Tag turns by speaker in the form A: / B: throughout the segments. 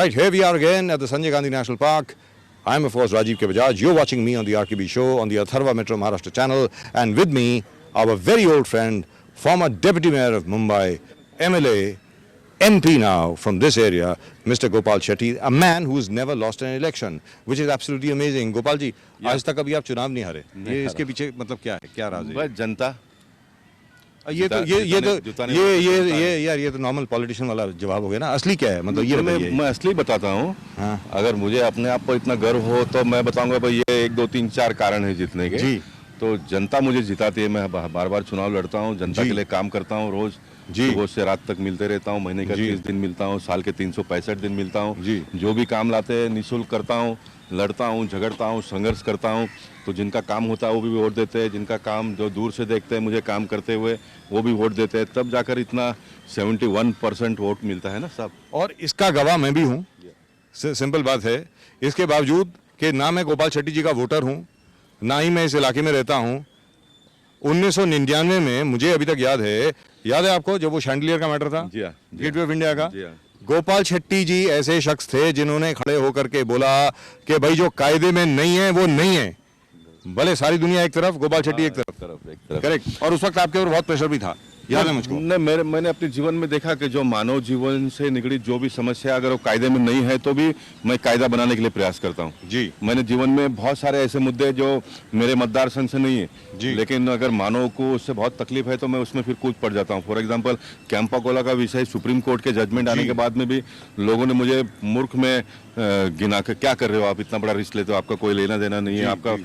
A: Right, here we are again at the Sanjay Gandhi National Park. I'm of course Rajiv K. Bajaj. You're watching me on the RKB show on the Atharva Metro Maharashtra channel, and with me, our very old friend, former Deputy Mayor of Mumbai, MLA, MP now from this area, Mr. Gopal Shetty, a man who's never lost an election, which is absolutely amazing. Gopal ji, आज तक अभी आप चुनाव नहीं हारे. ये इसके पीछे मतलब क्या है? क्या राज है?
B: बस जनता.
A: ये तो नॉर्मल पॉलिटिशियन वाला जवाब हो गया ना. असली क्या है मतलब ये
B: मैं असली बताता हूँ.
A: हाँ.
B: अगर मुझे अपने आप पर इतना गर्व हो तो मैं बताऊंगा भाई ये 1 2 3 4 कारण है जीतने के.
A: जी.
B: तो जनता मुझे जिताती है. मैं बार बार चुनाव लड़ता हूँ, जनता के लिए काम करता हूँ. रोज सुबह से रात तक मिलते रहता हूँ. महीने का 30 दिन मिलता हूँ, साल के 365 दिन मिलता हूँ. जो भी काम लाते हैं निःशुल्क करता हूँ, लड़ता हूँ, झगड़ता हूँ, संघर्ष करता हूँ. तो जिनका काम होता है वो भी वोट देते हैं, जिनका काम जो दूर से देखते हैं मुझे काम करते हुए वो भी वोट देते हैं. तब जाकर इतना 71% वोट मिलता है ना साहब.
A: और इसका गवाह मैं भी हूँ. सिंपल बात है. इसके बावजूद कि ना मैं गोपाल शेट्टी जी का वोटर हूँ, ना ही मैं इस इलाके में रहता हूँ. 1999 में मुझे अभी तक याद है आपको जब वो शैंडलियर का मैटर था गेटवे ऑफ इंडिया का. गोपाल शेट्टी जी ऐसे शख्स थे जिन्होंने खड़े होकर के बोला कि भाई जो कायदे में नहीं है वो नहीं है. भले सारी दुनिया एक तरफ, गोपाल शेट्टी एक तरफ. करेक्ट. और उस वक्त आपके ऊपर बहुत प्रेशर भी था, याद है मुझको.
B: मैंने अपने जीवन में देखा कि जो मानव जीवन से निकली जो भी समस्या अगर वो कायदे में नहीं है तो भी मैं कायदा बनाने के लिए प्रयास करता हूँ.
A: जी.
B: मैंने जीवन में बहुत सारे ऐसे मुद्दे जो मेरे मतदार संघ से नहीं है
A: जी,
B: लेकिन अगर मानव को उससे बहुत तकलीफ है तो मैं उसमें फिर कूद पड़ जाता हूँ. फॉर एग्जाम्पल कैंपा कोला का विषय सुप्रीम कोर्ट के जजमेंट आने के बाद में भी लोगों ने मुझे मूर्ख में गिना के क्या कर रहे हो आप, इतना बड़ा रिस्क लेते हो, आपका कोई लेना देना नहीं है, आपका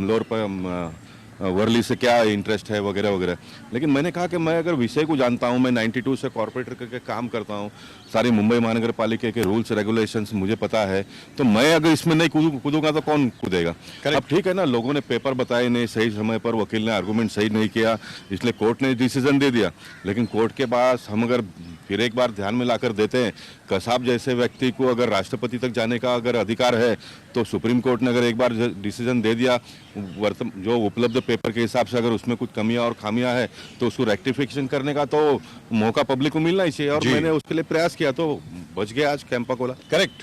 B: लोअर पर वर्ली से क्या इंटरेस्ट है वगैरह वगैरह. लेकिन मैंने कहा कि मैं अगर विषय को जानता हूँ, मैं 92 से कॉर्पोरेटर करके काम करता हूँ, सारी मुंबई महानगर पालिका के रूल्स रेगुलेशंस मुझे पता है, तो मैं अगर इसमें नहीं कूदूंगा तो कौन कूदेगा. अब ठीक है ना, लोगों ने पेपर बताए नहीं सही समय पर, वकील ने आर्गूमेंट सही नहीं किया, इसलिए कोर्ट ने डिसीजन दे दिया. लेकिन कोर्ट के पास हम अगर फिर एक बार ध्यान में लाकर देते हैं, कसाब जैसे व्यक्ति को अगर राष्ट्रपति तक जाने का अगर अधिकार है तो सुप्रीम कोर्ट ने अगर एक बार डिसीजन दे दिया जो उपलब्ध पेपर के हिसाब से अगर उसमें कुछ कमियां और खामियां है तो उसको रेक्टिफिकेशन करने का तो मौका पब्लिक को मिलना ही चाहिए. और मैंने उसके लिए प्रयास किया तो बच गया आज कैंपा कोला.
A: करेक्ट.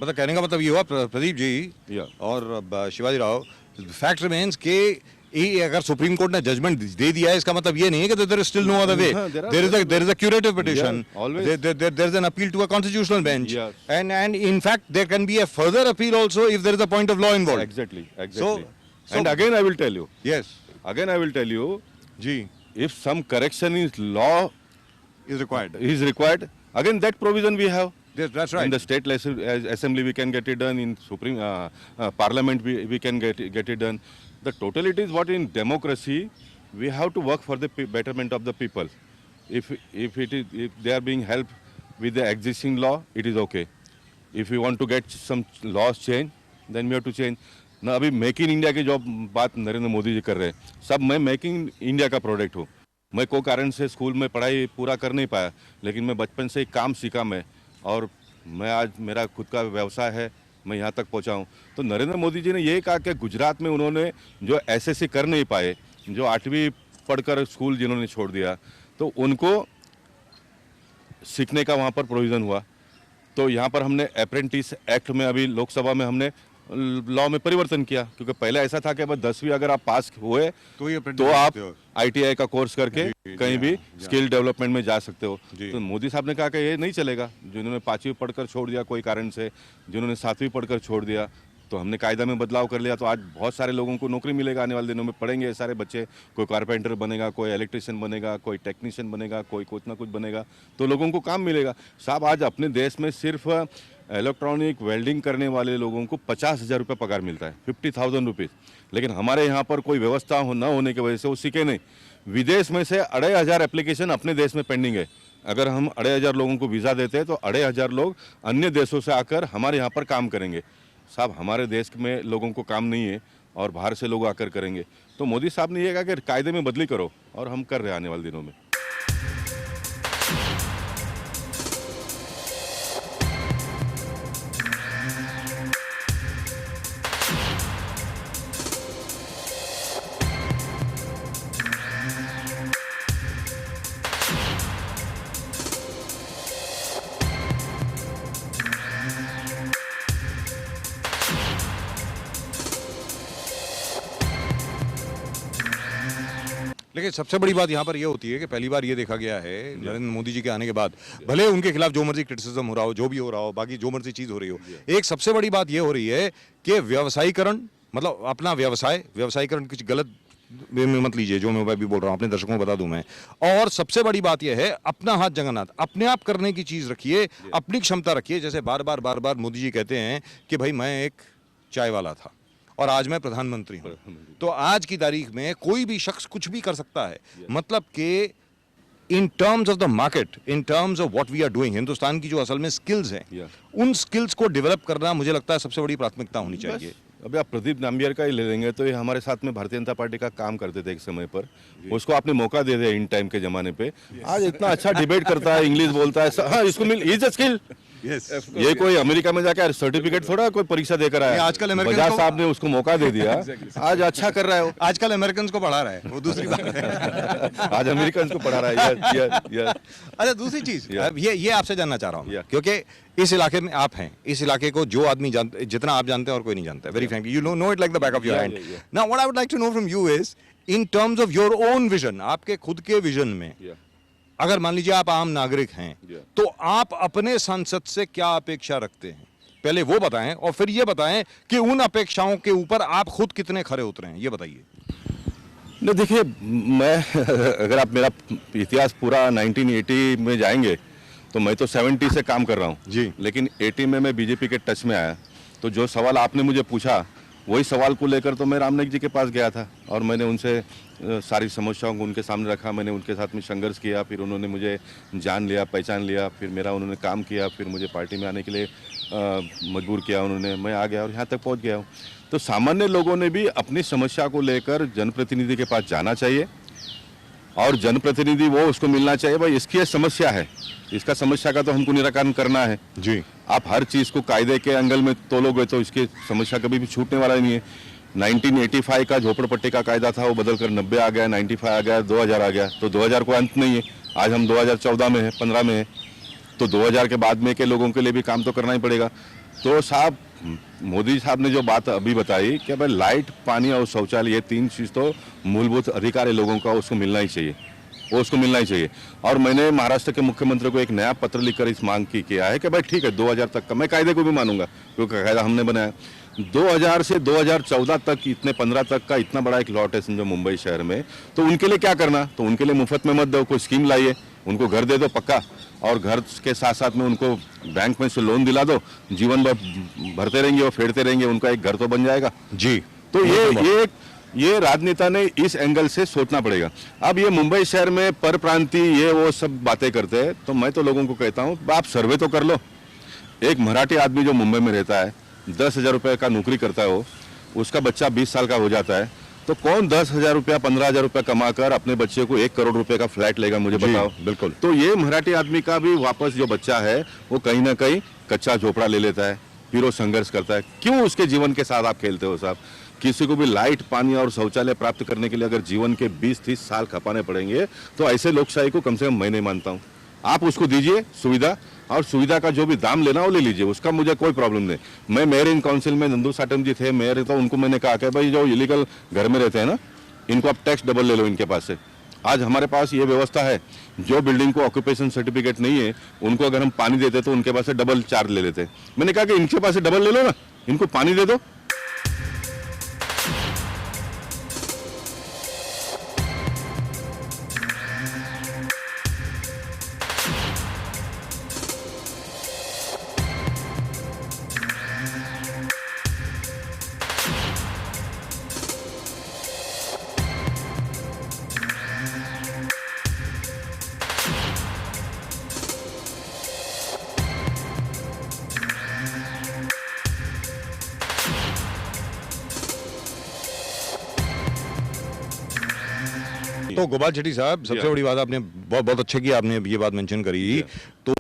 A: मतलब कहने का मतलब ये हुआ प्रदीप जी और शिवाजी राव, फैक्ट रिमेन्स के अगर सुप्रीम कोर्ट ने जजमेंट दे दिया है इसका मतलब ये नहीं है कि there is still no other way. There is a curative petition, there is an appeal to a constitutional bench, and in fact there can be a further appeal also if there is a point of law involved.
B: Exactly. And again I will tell you
A: जी,
B: if some correction is law is required, again that provision we have.
A: That's right.
B: In the state assembly we can get it done, in supreme parliament we can get it done. The totality is what in democracy we have to work for the betterment of the people. If they are being helped with the existing law, it is okay. If we want to get some laws change, then we have to change. ना अभी make in India की जो बात नरेंद्र मोदी जी कर रहे हैं, सब मैं मेक इन इंडिया का प्रोडक्ट हूँ. मैं कोई कारण से स्कूल में पढ़ाई पूरा कर नहीं पाया, लेकिन मैं बचपन से ही काम सीखा मैं, और मैं आज मेरा खुद का व्यवसाय है, मैं यहाँ तक पहुँचा हूँ. तो नरेंद्र मोदी जी ने ये कहा कि गुजरात में उन्होंने जो एसएससी कर नहीं पाए, जो 8वीं पढ़कर स्कूल जिन्होंने छोड़ दिया, तो उनको सीखने का वहाँ पर प्रोविज़न हुआ. तो यहाँ पर हमने अप्रेंटिस एक्ट में अभी लोकसभा में हमने लॉ में परिवर्तन किया, क्योंकि पहले ऐसा था कि बस 10वीं अगर आप पास हुए तो आप आईटीआई का कोर्स करके कहीं भी स्किल डेवलपमेंट में जा सकते हो. तो मोदी साहब ने कहा कि ये नहीं चलेगा. जिन्होंने 5वीं पढ़कर छोड़ दिया कोई कारण से, जिन्होंने 7वीं पढ़कर छोड़ दिया, तो हमने कायदा में बदलाव कर लिया. तो आज बहुत सारे लोगों को नौकरी मिलेगा. आने वाले दिनों में पढ़ेंगे सारे बच्चे, कोई कारपेंटर बनेगा, कोई इलेक्ट्रिशियन बनेगा, कोई टेक्नीशियन बनेगा, कोई कुछ ना कुछ बनेगा, तो लोगों को काम मिलेगा. साहब आज अपने देश में सिर्फ इलेक्ट्रॉनिक वेल्डिंग करने वाले लोगों को 50,000 रुपये पगार मिलता है, 50,000 रुपीज़. लेकिन हमारे यहाँ पर कोई व्यवस्था न होने की वजह से वो सीखे नहीं. विदेश में से 2,500 एप्लीकेशन अपने देश में पेंडिंग है. अगर हम 2,500 लोगों को वीज़ा देते हैं तो 2,500 लोग अन्य देशों से आकर हमारे यहाँ पर काम करेंगे. साहब हमारे देश में लोगों को काम नहीं है और बाहर से लोग आकर करेंगे। तो मोदी साहब ने ये कहा कि कायदे में बदली करो, और हम कर रहे हैं आने वाले दिनों में।
A: लेकिन सबसे बड़ी बात यहाँ पर ये होती है कि पहली बार ये देखा गया है नरेंद्र मोदी जी के आने के बाद, भले उनके खिलाफ जो मर्जी क्रिटिसिज्म हो रहा हो, जो भी हो रहा हो, बाकी जो मर्जी चीज हो रही हो, एक सबसे बड़ी बात ये हो रही है कि व्यवसायीकरण, मतलब अपना व्यवसायीकरण कुछ गलत वे में मत लीजिए जो मैं भी बोल रहा हूँ, अपने दर्शकों को बता दूं मैं। और सबसे बड़ी बात यह है, अपना हाथ जगन्नाथ, अपने आप करने की चीज रखिए, अपनी क्षमता रखिए। जैसे बार बार मोदी जी कहते हैं कि भाई मैं एक चाय वाला था और आज मैं प्रधानमंत्री हूं। तो आज की तारीख में कोई भी शख्स कुछ भी कर सकता है। मतलब कि in terms of the market, in terms of what we are doing, Hindustan की जो असल में स्किल्स हैं, उन स्किल्स को डेवलप करना मुझे लगता है सबसे बड़ी प्राथमिकता होनी चाहिए।
B: अभी आप प्रदीप नाम्बियर का ही ले लेंगे तो ये हमारे साथ में भारतीय जनता पार्टी का काम करते थे एक समय पर, उसको आपने मौका दे दिया इन टाइम के जमाने पे, आज इतना अच्छा डिबेट करता है, इंग्लिश बोलता है। हाँ, इसको मिल इज अ स्किल। ये कोई अमेरिका में जाकर सर्टिफिकेट थोड़ा कोई परीक्षा देकर आया,
A: आजकल
B: बजाज साहब ने उसको मौका दे दिया। आज अच्छा कर रहा है वो,
A: आजकल अमेरिकन को पढ़ा रहा है, वो दूसरी बात है।
B: आज अमेरिकन को पढ़ा रहा है।
A: अच्छा, दूसरी चीज ये आपसे जानना चाह रहा हूँ, क्योंकि इस इलाके में आप हैं, इस इलाके को जो आदमी जानते, जितना आप जानते हैं और कोई नहीं जानता, very frankly you know it like the back of your hand. Now what I would like to know from you is in terms of your own vision, आपके खुद के विजन में, अगर मान लीजिए आप आम नागरिक हैं तो आप अपने सांसद से क्या अपेक्षा रखते हैं, पहले वो बताएं और फिर ये बताएं कि उन अपेक्षाओं के ऊपर आप खुद कितने खरे उतरे हैं, ये बताइए।
B: नहीं, देखिए, मैं अगर आप मेरा इतिहास पूरा 1980 में जाएंगे तो मैं तो 70 से काम कर रहा हूँ
A: जी,
B: लेकिन 80 में मैं बीजेपी के टच में आया। तो जो सवाल आपने मुझे पूछा, वही सवाल को लेकर तो मैं रामनाथ जी के पास गया था और मैंने उनसे सारी समस्याओं को उनके सामने रखा। मैंने उनके साथ में संघर्ष किया, फिर उन्होंने मुझे जान लिया, पहचान लिया, फिर मेरा उन्होंने काम किया, फिर मुझे पार्टी में आने के लिए मजबूर किया उन्होंने, मैं आ गया और यहाँ तक पहुँच गया हूँ। तो सामान्य लोगों ने भी अपनी समस्या को लेकर जनप्रतिनिधि के पास जाना चाहिए और जनप्रतिनिधि वो उसको मिलना चाहिए, भाई इसकी ये समस्या है, इसका समस्या का तो हमको निराकरण करना है
A: जी।
B: आप हर चीज़ को कायदे के एंगल में तोलोगे तो इसकी समस्या कभी भी छूटने वाला नहीं है। 1985 का झोपड़पट्टी का कायदा था, वो बदलकर 90 आ गया, 95 आ गया, 2000 आ गया। तो 2000 को अंत नहीं है, आज हम 2014 में है, 15 में है, तो 2000 के बाद में के लोगों के लिए भी काम तो करना ही पड़ेगा। तो साहब, मोदी साहब ने जो बात अभी बताई कि भाई लाइट, पानी और शौचालय, ये 3 चीज़ तो मूलभूत अधिकार है लोगों का, उसको मिलना ही चाहिए, वो उसको मिलना ही चाहिए। और मैंने महाराष्ट्र के मुख्यमंत्री को एक नया पत्र लिखकर इस मांग की किया है कि भाई ठीक है 2000 तक का, मैं कायदे को भी मानूंगा क्योंकि कायदा हमने बनाया। 2000 से 2014 तक, इतने 15 तक का इतना बड़ा एक लॉट है समझो मुंबई शहर में, तो उनके लिए क्या करना, तो उनके लिए मुफ्त में मत दो, कोई स्कीम लाइए, उनको घर दे दो पक्का, और घर के साथ साथ में उनको बैंक में से लोन दिला दो, जीवन भर भरते रहेंगे और फेरते रहेंगे, उनका एक घर तो बन जाएगा
A: जी।
B: तो ये राजनेता ने इस एंगल से सोचना पड़ेगा। अब ये मुंबई शहर में पर प्रांतीय ये वो सब बातें करते हैं, तो मैं तो लोगों को कहता हूँ आप सर्वे तो कर लो। एक मराठी आदमी जो मुंबई में रहता है, 10,000 रुपये का नौकरी करता है, वो उसका बच्चा 20 साल का हो जाता है, तो कौन 10,000 रुपया 15,000 रुपया कमा कर अपने बच्चे को 1 करोड़ रुपए का फ्लैट लेगा, मुझे बताओ।
A: बिल्कुल।
B: तो ये मराठी आदमी का भी वापस जो बच्चा है वो कहीं ना कहीं कच्चा झोपड़ा ले लेता है, फिर वो संघर्ष करता है। क्यों उसके जीवन के साथ आप खेलते हो साहब? किसी को भी लाइट, पानी और शौचालय प्राप्त करने के लिए अगर जीवन के 20-30 साल खपाने पड़ेंगे तो ऐसे लोकशाही को कम से कम मैं नहीं मानता हूँ। आप उसको दीजिए सुविधा, और सुविधा का जो भी दाम लेना वो ले लीजिए, उसका मुझे कोई प्रॉब्लम नहीं। मैं मेयर इन काउंसिल में नंदू साटम जी थे मेयर, तो उनको मैंने कहा कि भाई जो इलीगल घर में रहते हैं ना, इनको आप टैक्स डबल ले लो इनके पास से। आज हमारे पास ये व्यवस्था है, जो बिल्डिंग को ऑक्यूपेशन सर्टिफिकेट नहीं है उनको अगर हम पानी देते तो उनके पास से डबल चार्ज ले लेते। मैंने कहा कि इनके पास से डबल ले लो ना, इनको पानी दे दो।
A: तो गोपाल शेट्टी साहब, सबसे बड़ी बात आपने बहुत बहुत अच्छा किया, आपने ये बात मेंशन करी। तो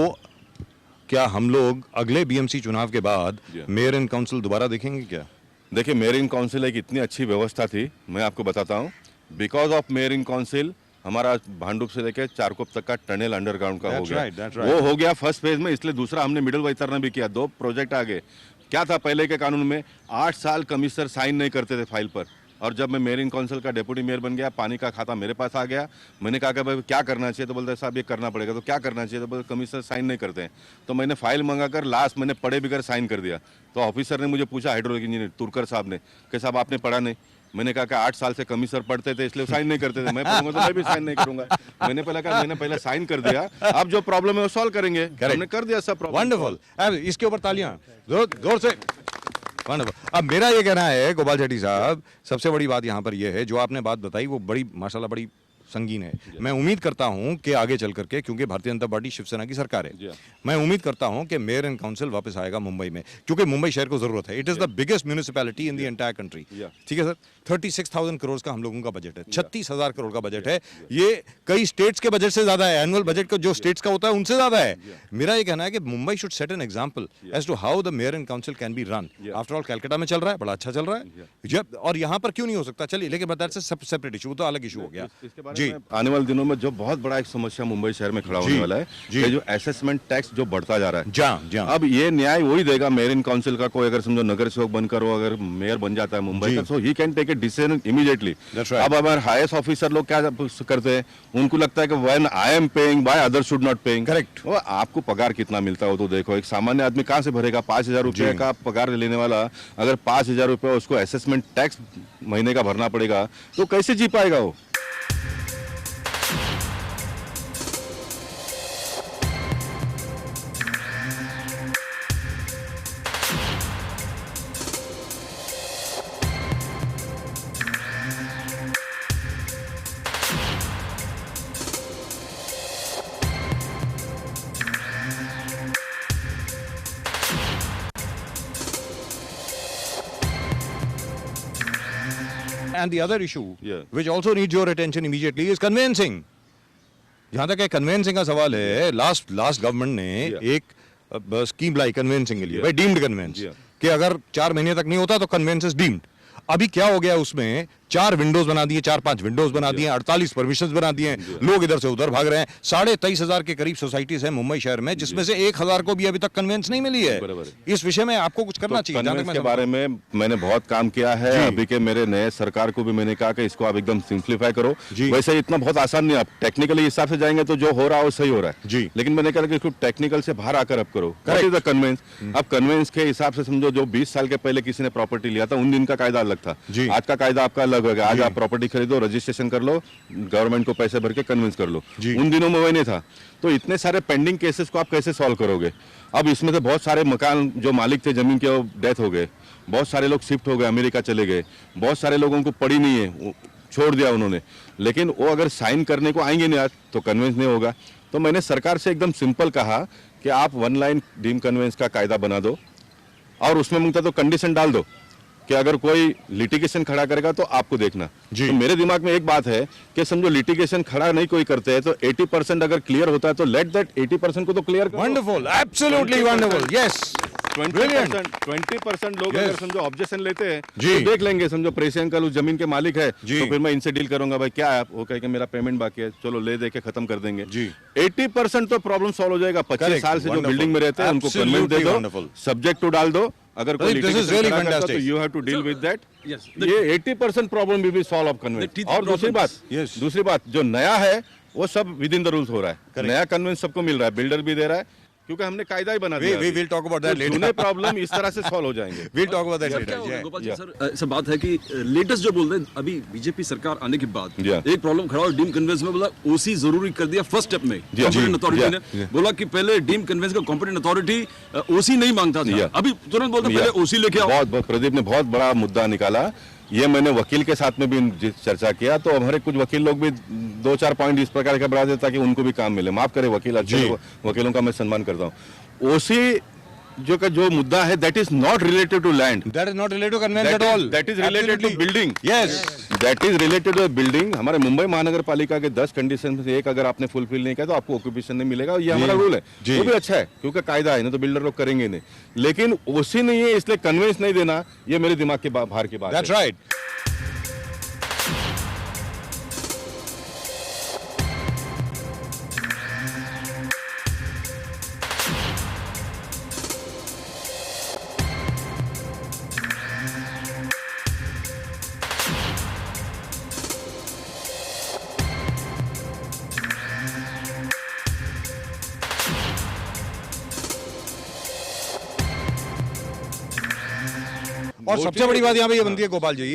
A: क्या हम लोग अगले बीएमसी चुनाव के बाद मेयर एंड काउंसिल दोबारा देखेंगे क्या?
B: देखिए, मेयर इन काउंसिल एक इतनी अच्छी व्यवस्था थी, मैं आपको बताता हूँ। Because of mayor in council हमारा भांडुप से लेकर चारकोप तक का टनल अंडरग्राउंड का हो गया। वो हो गया फर्स्ट फेज में, इसलिए दूसरा हमने मिडिल वैतरना भी किया। 2 प्रोजेक्ट आगे। क्या था पहले के कानून में, 8 साल कमिश्नर साइन नहीं करते थे फाइल पर। और जब मैं मेयर इन काउंसिल का डेप्यूटी मेयर बन गया, पानी का खाता मेरे पास आ गया। मैंने कहा कि भाई क्या करना चाहिए, तो बोलते साहब ये करना पड़ेगा। तो क्या करना चाहिए, तो बोलते कमिश्नर साइन नहीं करते हैं। तो मैंने फाइल मंगाकर लास्ट मैंने पढ़े बिगर साइन कर दिया। तो ऑफिसर ने मुझे पूछा, हाइड्रोलिक इंजीनियर तुरकर साहब ने, कि साहब आपने पढ़ा नहीं? मैंने कहा कि 8 साल से कमिश्नर पढ़ते थे इसलिए साइन नहीं करते थे। मैं पढ़ूंगा तो मैं भी साइन नहीं करूंगा। मैंने पहले साइन कर दिया, अब जो प्रॉब्लम है वो सॉल्व करेंगे। हमने कर दिया सब प्रॉब्लम।
A: वंडरफुल, इसके ऊपर तालियां जोर से। वंडरफुल। अब मेरा ये कहना है गोपाल शेट्टी साहब, सबसे बड़ी बात यहाँ पर ये है, जो आपने बात बताई वो बड़ी माशाल्लाह बड़ी संगीन है। मैं उम्मीद करता हूं कि आगे चल करके, क्योंकि भारतीय जनता पार्टी शिवसेना की सरकार है, मैं उम्मीद करता हूं कि मेयर एंड काउंसिल वापस आएगा मुंबई में, क्योंकि मुंबई शहर को जरूरत है। It is the biggest municipality in the entire country. ठीक है सर, 36,000 करोड़ का हम लोगों का बजट है, 36,000 करोड़ का बजट है। ये कई स्टेट्स के बजट से ज्यादा है, एनुअल बजट का जो स्टेट्स का होता है उनसे ज्यादा है। मेरा ये कहना है कि Mumbai should set an example as to how the mayor and council can be run. After all Calcutta में चल रहा है, बड़ा अच्छा चल रहा है, जब और यहाँ पर क्यों नहीं हो सकता? चलिए, लेकिन दैट्स अ सेपरेट इशू, तो अलग इशू हो गया जी।
B: आने वाले दिनों में जो बहुत बड़ा एक समस्या मुंबई शहर में खड़ा होने वाला है, ये जो असेसमेंट टैक्स जो बढ़ता जा रहा है। अब ये न्याय वही देगा मेयर इन काउंसिल का। कोई अगर समझो नगर सेवक बनकर वो अगर मेयर बन जाता है मुंबई का, so he can take a decision immediately. अब हमारे हाईएस्ट ऑफिसर लोग क्या करते हैं, उनको लगता है कि when I am paying why other should not paying.
A: Correct.
B: वो आपको पगार कितना मिलता है वो तो देखो। एक सामान्य आदमी कहाँ से भरेगा? 5,000 रुपये का पगार लेने वाला अगर 5,000 रुपये उसको असेसमेंट टैक्स महीने का भरना पड़ेगा तो कैसे जी पाएगा वो?
A: And the other issue, which also needs your attention immediately, is conveyancing. जहां तक कन्वेंसिंग का सवाल है, लास्ट गवर्नमेंट ने एक स्कीम लाई कन्वेंसिंग के लिए, भाई डीम्ड कन्वेंस, कि अगर 4 महीने तक नहीं होता तो कन्वेंस इज डीम्ड। अभी क्या हो गया, उसमें 4 विंडोज बना दिए, 4-5 विंडोज बना दिए, 48 परमिशंस बना दिए, लोग इधर से उधर भाग रहे हैं। 23,500 के करीब सोसाइटीज हैं मुंबई शहर में, जिसमें से 1,000 को भी अभी तक कन्वेंस नहीं मिली है। इस विषय में आपको कुछ करना चाहिए।
B: कन्वेंस के बारे में मैंने बहुत काम किया है। अभी के मेरे नए सरकार को भी मैंने कहा कि इसको आप एकदम सिंप्लीफाई करो। वैसे इतना बहुत आसान नहीं, आप टेक्निकली हिसाब से जाएंगे तो जो हो रहा है वो सही हो रहा है जी। लेकिन मैंने कहा कि इसको टेक्निकल से बाहर आकर अब करो। कन्वेंस, अब कन्वेंस के हिसाब से समझो, जो 20 साल के पहले किसी ने प्रॉपर्टी लिया था उन दिन का कायदा अलग था, आज का कायदा आपका अलग होगा। आज आप प्रॉपर्टी खरीदो, रजिस्ट्रेशन कर लो, गवर्नमेंट को पैसे भर के कन्विंस कर लो। उन दिनों में वही नहीं था। तो इतने सारे पेंडिंग केसेस को आप कैसे सॉल्व करोगे? अब इसमें से बहुत सारे मकान जो मालिक थे जमीन के, वो डेथ हो गए, बहुत सारे लोग शिफ्ट हो गए, अमेरिका चले गए, बहुत सारे लोगों को पड़ी नहीं है, छोड़ दिया उन्होंने। लेकिन वो अगर साइन करने को आएंगे नहीं आज तो कन्विंस नहीं होगा। तो मैंने सरकार से एकदम सिंपल कहा कि आप 1 लाइन डीम कन्वेंस का कायदा बना दो और उसमें मुझे तो कंडीशन डाल दो कि अगर कोई लिटिगेशन खड़ा करेगा तो आपको देखना। तो मेरे दिमाग में एक बात है कि समझो लिटिगेशन खड़ा नहीं कोई करते हैं तो 80% अगर क्लियर होता है तो लेट दैट 80% को तो क्लियर करो।
A: Wonderful, absolutely wonderful, yes.
B: 20% लोग अगर समझो ऑब्जेक्शन लेते हैं तो देख लेंगे, समझो प्रेसी अंकल उस जमीन के मालिक है तो फिर मैं इनसे डील करूंगा, भाई क्या है, वो कहेंगे मेरा पेमेंट बाकी है, चलो ले दे के खत्म कर देंगे। 80% तो प्रॉब्लम सॉल्व हो जाएगा। 25 साल से जो बिल्डिंग में रहते हैं उनको कन्वेंस दे दो, सब्जेक्ट टू डाल दो। अगर कोई लिटिगेशन खड़ा करता तो you have to deal with that. ये 80% problem will be solve of conveyance. और दूसरी बात जो नया है वो सब विद इन द रूल्स हो रहा है। नया कन्वेंस सबको मिल रहा है, बिल्डर भी दे रहा है, क्योंकि हमने कायदा ही बना दिया।
A: We will talk about that later.
B: पुराने प्रॉब्लम इस तरह से सॉल्व हो जाएंगे।
A: We'll talk about that later.
C: Gopal ji sir, ऐसा बात है कि लेटेस्ट जो बोल रहे हैं, अभी बीजेपी सरकार आने के बाद एक प्रॉब्लम खड़ा हो, डीम कन्वेंस में बोला ओसी जरूरी कर दिया फर्स्ट स्टेप में। कॉम्पिटेंट अथॉरिटी ने बोला कि पहले डीम कन्वेंस का कॉम्पिटेंट अथॉरिटी ओसी नहीं मांगता था, अभी तुरंत बोलते पहले ओसी लेके आओ।
B: बहुत प्रदीप ने बहुत बड़ा मुद्दा निकाला। ये मैंने वकील के साथ में भी चर्चा किया तो हमारे कुछ वकील लोग भी 2-4 पॉइंट इस प्रकार के बढ़ा देता ताकि उनको भी काम मिले। माफ करें वकील, अच्छे वकीलों का मैं सम्मान करता हूँ। ओसी जो मुद्दा है that is not related to land,
A: that is not related to conveyance at all,
B: that is related to building.
A: Yes,
B: that is related to building. हमारे मुंबई महानगर पालिका के 10 कंडीशन में से एक अगर आपने फुलफिल नहीं किया तो आपको ऑक्यूपेशन नहीं मिलेगा, और ये हमारा रूल है। वो भी अच्छा है क्योंकि कायदा है, नहीं तो बिल्डर लोग करेंगे नहीं, लेकिन उसी नहीं है इसलिए कन्वेंस नहीं देना, ये मेरे दिमाग के बाहर की बात है।
A: That's right. और सबसे बड़ी बात यहाँ पे ये बनती है गोपाल जी,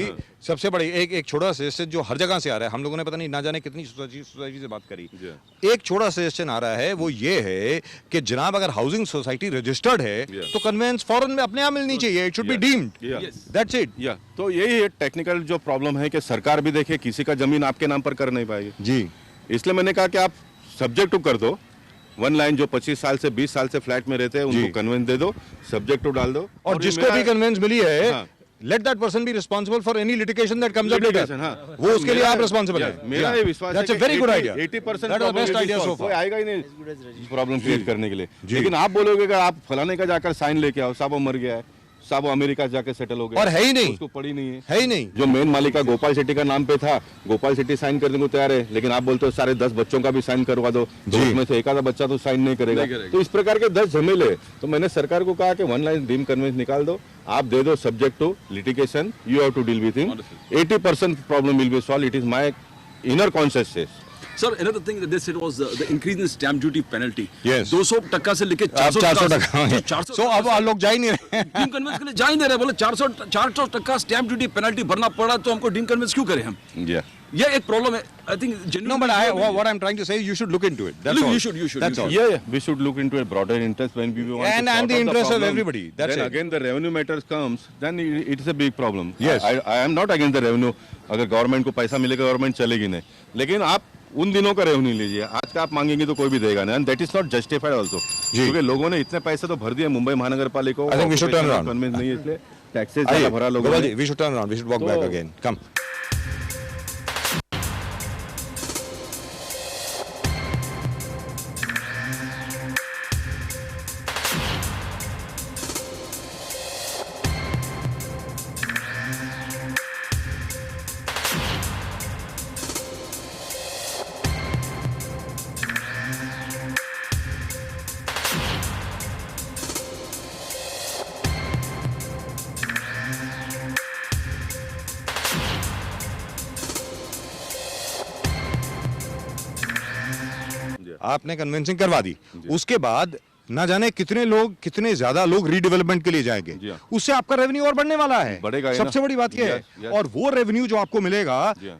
A: सबसे बड़ी एक छोटा सजेशन जो हर जगह से आ रहा है, हम लोगों ने पता नहीं ना जाने कितनी सोसाइटी से बात करी, एक छोटा सजेशन आ रहा है, वो ये है कि जनाब अगर हाउसिंग सोसाइटी रजिस्टर्ड है तो कन्वेंस फॉरन में अपने आप मिलनी चाहिए, it should be deemed, that's it.
B: तो यही है टेक्निकल जो प्रॉब्लम है कि सरकार भी देखे किसी का जमीन आपके नाम पर कर नहीं पाएगी
A: जी,
B: इसलिए मैंने कहा कि आप सब्जेक्ट टू कर दो, वन लाइन जो 25 साल से 20 साल से फ्लैट में रहते हैं उनको कन्वेंस दे दो, सब्जेक्ट टू डाल दो,
A: और जिसको भी कन्वेंस मिली है let that person be responsible for any litigation that comes up later, वो उसके लिए आप रिस्पांसिबल हैं।
B: मेरा ये विश्वास है
A: that's a very good idea,
B: 80%
A: that is the best idea so far,
B: कोई आएगा ही नहीं प्रॉब्लम क्रिएट करने के लिए। लेकिन आप बोलोगे कि आप फलाने का जाकर साइन लेके आओ, साहब वो मर गया है, साहब वो अमेरिका जाके सेटल हो गया,
A: और है ही नहीं,
B: उसको पड़ी नहीं
A: है ही नहीं।
B: जो मेन मालिक का गोपाल शेट्टी का नाम पे था, गोपाल शेट्टी साइन करने को तैयार है, लेकिन आप बोलते हो सारे 10 बच्चों का भी साइन करवा दो, तो उसमें से एक आधा बच्चा तो साइन नहीं करेगा, तो इस प्रकार के 10 झमेले। तो मैंने सरकार को कहा कि वन लाइन डीम कन्वेंस निकाल दो, आप दे दो subject to litigation, you have to deal with him, 80% problem will be solve, it is my inner consciousness.
C: Sir, another thing that they said was the increase in stamp duty penalty.
A: Yes.
C: 200% से लेके 400
A: टका। So अब लोग जा ही नहीं रहे,
C: deem convince के लिए जा ही नहीं रहे, बोले 400% स्टैंप ड्यूटी पेनल्टी भरना पड़ा तो हमको डीम कन्वेंस क्यों करें हम? ये एक प्रॉब्लम है, I think.
A: No, but what I'm trying to say, you should look into it. That's all.
C: You should.
A: That's all.
B: Yeah, we should look into a broader interest when we want
A: and
B: to sort
A: the
B: out
A: interest of
B: problem.
A: everybody. That's
B: then
A: it.
B: again the revenue matters comes, then it is a big problem.
A: Yes.
B: I am not against the revenue. अगर government को पैसा मिलेगा government चलेगी नहीं, लेकिन आप उन दिनों का रेवेन्यू लीजिए, आज का आप मांगेंगे तो कोई भी देगा नहीं, and that is not justified also, क्योंकि लोगों ने इतने पैसे तो भर दिए मुंबई महानगर पालिका को।
A: I think we should turn around.
B: Conveyance नहीं है इसलिए टैक्सेस ज्यादा भरा लोगों ने।
A: We should turn around. We should walk back again. Come. आपने कन्विंसिंग करवा दी, उसके बाद ना जाने कितने ज्यादा लोग रीडेवलपमेंट के लिए जाएंगे, उससे आपका रेवेन्यू और बढ़ने वाला है,
B: बढ़ेगा।
A: सबसे बड़ी बात यह है, और वो रेवेन्यू जो आपको मिलेगा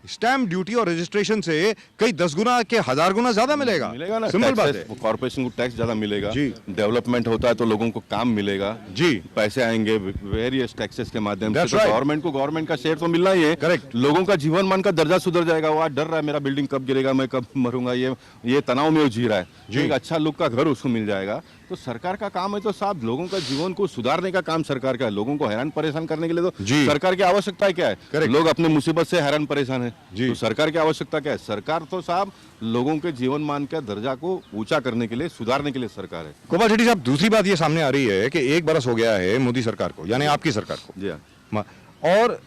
A: स्टैम्प ड्यूटी और रजिस्ट्रेशन से कई 10 गुना के 1000 गुना ज्यादा मिलेगा
B: ना।
A: सिंपल बात है,
B: कॉर्पोरेशन को टैक्स ज्यादा मिलेगा, डेवलपमेंट होता है तो लोगों को काम मिलेगा जी, पैसे आएंगे वेरियस टैक्सेस के माध्यम से, गवर्नमेंट को गवर्नमेंट का शेयर तो मिलना ही है। करेक्ट। लोगों का जीवन मान का दर्जा सुधर जाएगा, वो आज डर रहा है मेरा बिल्डिंग कब गिरेगा, मैं कब मरूंगा, ये तनाव में वो जी रहा है, एक अच्छा लुक का घर उसको मिल जाएगा। तो सरकार का काम है तो साहब लोगों का जीवन को सुधारने का काम सरकार का है, लोगों को हैरान परेशान करने के लिए तो सरकार की आवश्यकता क्या है? लोग अपने मुसीबत से हैरान परेशान है, तो सरकार की आवश्यकता क्या है? सरकार तो साहब लोगों के जीवन मान के दर्जा को ऊंचा करने के लिए, सुधारने के लिए सरकार है।
A: गोपाल शेट्टी साहब, दूसरी बात ये सामने आ रही है कि 1 बरस हो गया है मोदी सरकार को, यानी आपकी सरकार को
B: जी,
A: और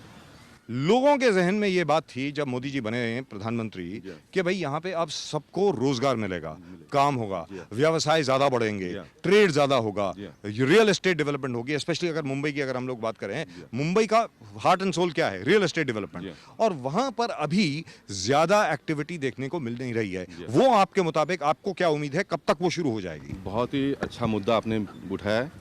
A: लोगों के जहन में ये बात थी जब मोदी जी बने प्रधानमंत्री कि भाई यहाँ पे अब सबको रोजगार मिलेगा, काम होगा, व्यवसाय ज्यादा बढ़ेंगे, ट्रेड ज्यादा होगा, रियल एस्टेट डेवलपमेंट होगी, स्पेशली अगर मुंबई की अगर हम लोग बात करें, मुंबई का हार्ट एंड सोल क्या है? रियल एस्टेट डेवलपमेंट, और वहां पर अभी ज्यादा एक्टिविटी देखने को मिल नहीं रही है। वो आपके मुताबिक आपको क्या उम्मीद है, कब तक वो शुरू हो जाएगी?
B: बहुत ही अच्छा मुद्दा आपने उठाया है,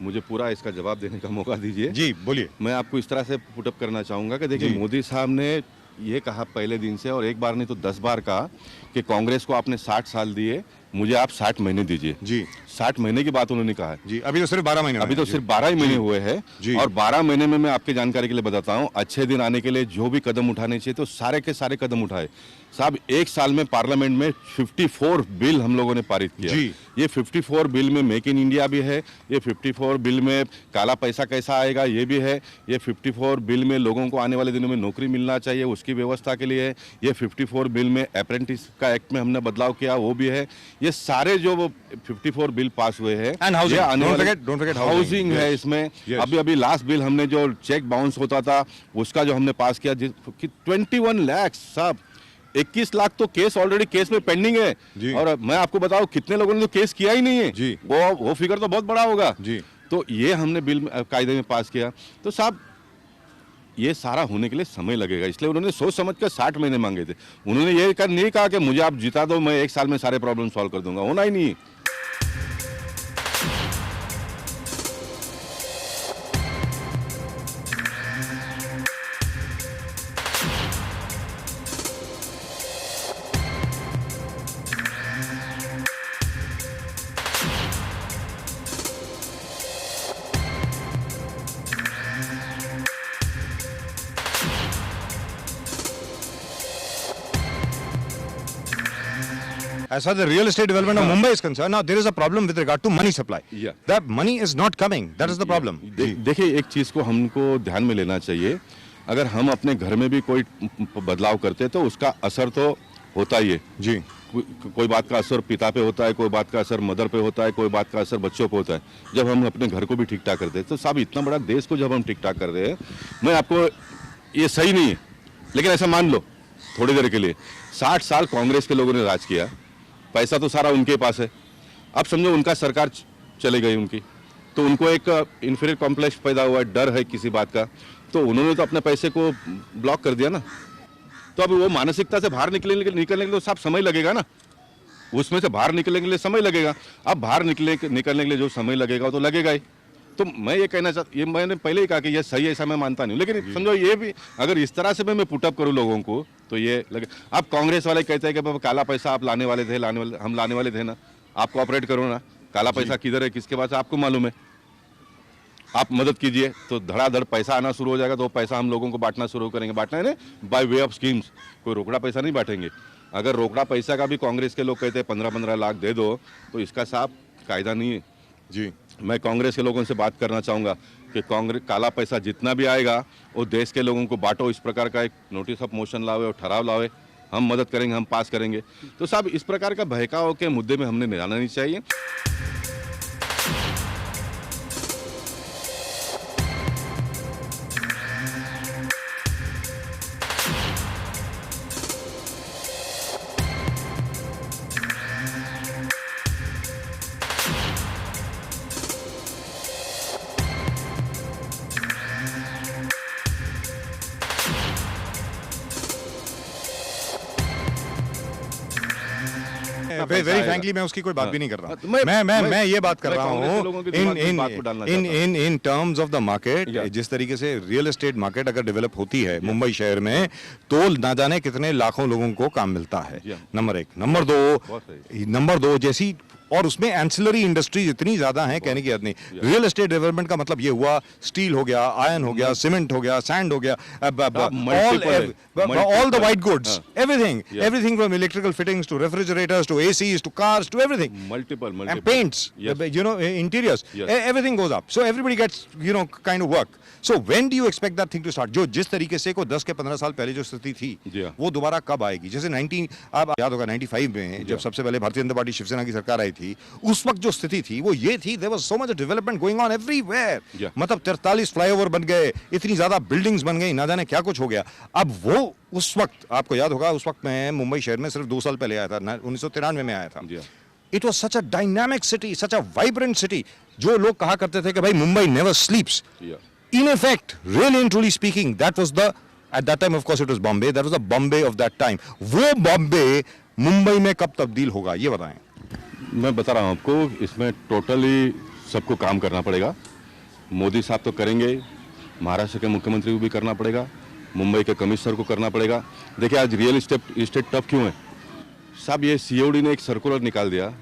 B: मुझे पूरा इसका जवाब देने का मौका दीजिए।
A: जी बोलिए।
B: मैं आपको इस तरह से पुटअप करना चाहूँगा कि देखिए, मोदी साहब ने ये कहा पहले दिन से, और एक बार नहीं तो 10 बार कहा कि कांग्रेस को आपने 60 साल दिए, मुझे आप 60 महीने दीजिए जी। 60 महीने की बात उन्होंने कहा है जी। अभी तो सिर्फ 12 महीने, अभी तो सिर्फ 12 ही महीने हुए हैं, और 12 महीने में मैं आपकी जानकारी के लिए बताता हूँ, अच्छे दिन आने के लिए जो भी कदम उठाने चाहिए तो सारे के सारे कदम उठाए साहब। 1 साल में पार्लियामेंट में 54 बिल हम लोगों ने पारित किया जी। ये 54 बिल में मेक इन इंडिया भी है, ये 54 बिल में काला पैसा कैसा आएगा ये भी है, ये 54 बिल में लोगों को आने वाले दिनों में नौकरी मिलना चाहिए उसके उसकी व्यवस्था के लिए है। ये 54 बिल में अप्रेंटिस का एक्ट में हमने बदलाव किया, वो भी है। ये सारे जो 54 बिल पास हुए हैं,
A: And housing.
B: ये आने
A: Don't
B: वाले-
A: forget- don't forget
B: housing
A: housing.
B: है
A: Yes.
B: इसमें।
A: Yes.
B: अभी लास्ट बिल हमने जो चेक बाउंस होता था उसका जो हमने पास किया, 21 लाख साहब, 21 लाख तो केस ऑलरेडी केस में पेंडिंग है।
A: जी।
B: और मैं आपको बताऊं कितने लोगों ने तो केस किया ही नहीं है।
A: जी।
B: वो फिगर तो बहुत बड़ा होगा।
A: जी।
B: तो ये हमने बिल कायदे में पास किया। तो साहब ये सारा होने के लिए समय लगेगा, इसलिए उन्होंने सोच समझ कर 60 महीने मांगे थे। उन्होंने ये नहीं कहा कि मुझे आप जिता दो, मैं 1 साल में सारे प्रॉब्लम सॉल्व कर दूंगा, होना ही नहीं है।
A: As far as the real estate development of Mumbai is concerned, now there is a problem with regard to money supply.
B: Yeah.
A: That money is not coming. That is the problem.
B: देखिए एक चीज को हमको ध्यान में लेना चाहिए, अगर हम अपने घर में भी कोई बदलाव करते हैं तो उसका असर तो होता ही है।
A: जी।
B: कोई बात का असर पिता पे होता है, कोई बात का असर मदर पे होता है, कोई बात का असर बच्चों पे होता है। जब हम अपने घर को भी ठीक ठाक करते हैं तो साहब इतना बड़ा देश को जब हम ठीक ठाक कर रहे हैं, मैं आपको ये सही नहीं है, लेकिन ऐसा मान लो थोड़ी देर के लिए 60 साल कांग्रेस के लोगों ने राज किया, पैसा तो सारा उनके पास है। अब समझो उनका सरकार चले गई उनकी, तो उनको एक इंफीरियर कॉम्प्लेक्स पैदा हुआ है, डर है किसी बात का, तो उन्होंने तो अपने पैसे को ब्लॉक कर दिया ना। तो अब वो मानसिकता से बाहर निकलने के लिए तो सब समय लगेगा ना, उसमें से बाहर निकलने के लिए समय लगेगा। अब बाहर निकलने के लिए जो समय लगेगा वो तो लगेगा ही। तो मैं ये कहना चाहता, ये मैंने पहले ही कहा कि ये सही है, ऐसा मैं मानता नहीं, लेकिन समझो ये भी अगर इस तरह से मैं पुटअप करूँ लोगों को तो ये लगे। अब कांग्रेस वाले कहते हैं कि बाबा काला पैसा आप लाने वाले थे, हम लाने वाले थे ना, आप कोऑपरेट करो ना, काला पैसा किधर है किसके पास आपको मालूम है, आप मदद कीजिए तो धड़ाधड़ पैसा आना शुरू हो जाएगा। तो वो पैसा हम लोगों को बांटना शुरू करेंगे, बांटना है ना बाय वे ऑफ स्कीम्स, कोई रोकड़ा पैसा नहीं बांटेंगे। अगर रोकड़ा पैसा का भी कांग्रेस के लोग कहते हैं 15-15 लाख दे दो, तो इसका साफ कायदा नहीं है।
A: जी।
B: मैं कांग्रेस के लोगों से बात करना चाहूँगा कि कांग्रेस काला पैसा जितना भी आएगा वो देश के लोगों को बांटो, इस प्रकार का एक नोटिस ऑफ मोशन लावे और ठहराव लावे, हम मदद करेंगे, हम पास करेंगे। तो साहब इस प्रकार का बहकाव के मुद्दे में हमने जाना नहीं चाहिए।
A: वेरी फ्रैंकली मैं उसकी कोई बात भी नहीं कर रहा
B: हाँ, तो
A: मैं ये बात कर
B: मैं
A: रहा
B: कांग्रेस के लोगों के दिमाग में इस बात को डालना चाहता हूं।
A: इन टर्म्स ऑफ द मार्केट, जिस तरीके से रियल एस्टेट मार्केट अगर डेवलप होती है मुंबई शहर में, तो ना जाने कितने लाखों लोगों को काम मिलता है। नंबर 1। नंबर दो जैसी, और उसमें एंसिलरी इंडस्ट्रीज इतनी ज्यादा हैं कहने की हद नहीं। रियल एस्टेट डेवलपमेंट का मतलब ये हुआ स्टील हो गया, आयरन हो गया, सीमेंट हो गया, सैंड हो गया, all the white goods, everything from electrical fittings to refrigerators to ACs to cars to everything,
B: multiple
A: and paints, interiors, everything goes up, so everybody gets kind of work. So when do you expect that thing to start? जो जिस तरीके से को 10 के 15 साल पहले जो स्थिति थी वो दोबारा कब आएगी? जैसे आप याद होगा 95 में जब सबसे पहले भारतीय जनता पार्टी शिवसेना की सरकार आई थी, उस वक्त जो स्थिति थी वो ये थी, there was so much development going on everywhere. मतलब 43 फ्लाईओवर बन गए, इतनी ज्यादा बिल्डिंग्स बन गई, ना जाने क्या कुछ हो गया। अब वो उस वक्त आपको याद होगा, उस वक्त मैं मुंबई शहर में सिर्फ 2 साल पहले आया था, 1993 में आया था। It was such a dynamic city, such a vibrant city. जो लोग कहा करते थे कि भाई Mumbai never sleeps. In effect, really and truly speaking, that was at that time of course it was Bombay, that was the Bombay of that time. वो Bombay Mumbai में कब तब्दील होगा ये बताएं।
B: मैं बता रहा हूँ आपको, इसमें टोटली सबको काम करना पड़ेगा। मोदी साहब तो करेंगे, महाराष्ट्र के मुख्यमंत्री को भी करना पड़ेगा, मुंबई के कमिश्नर को करना पड़ेगा। देखिए आज रियल इस्टेट टफ क्यों है साहब, ये सीओडी ने एक सर्कुलर निकाल दिया,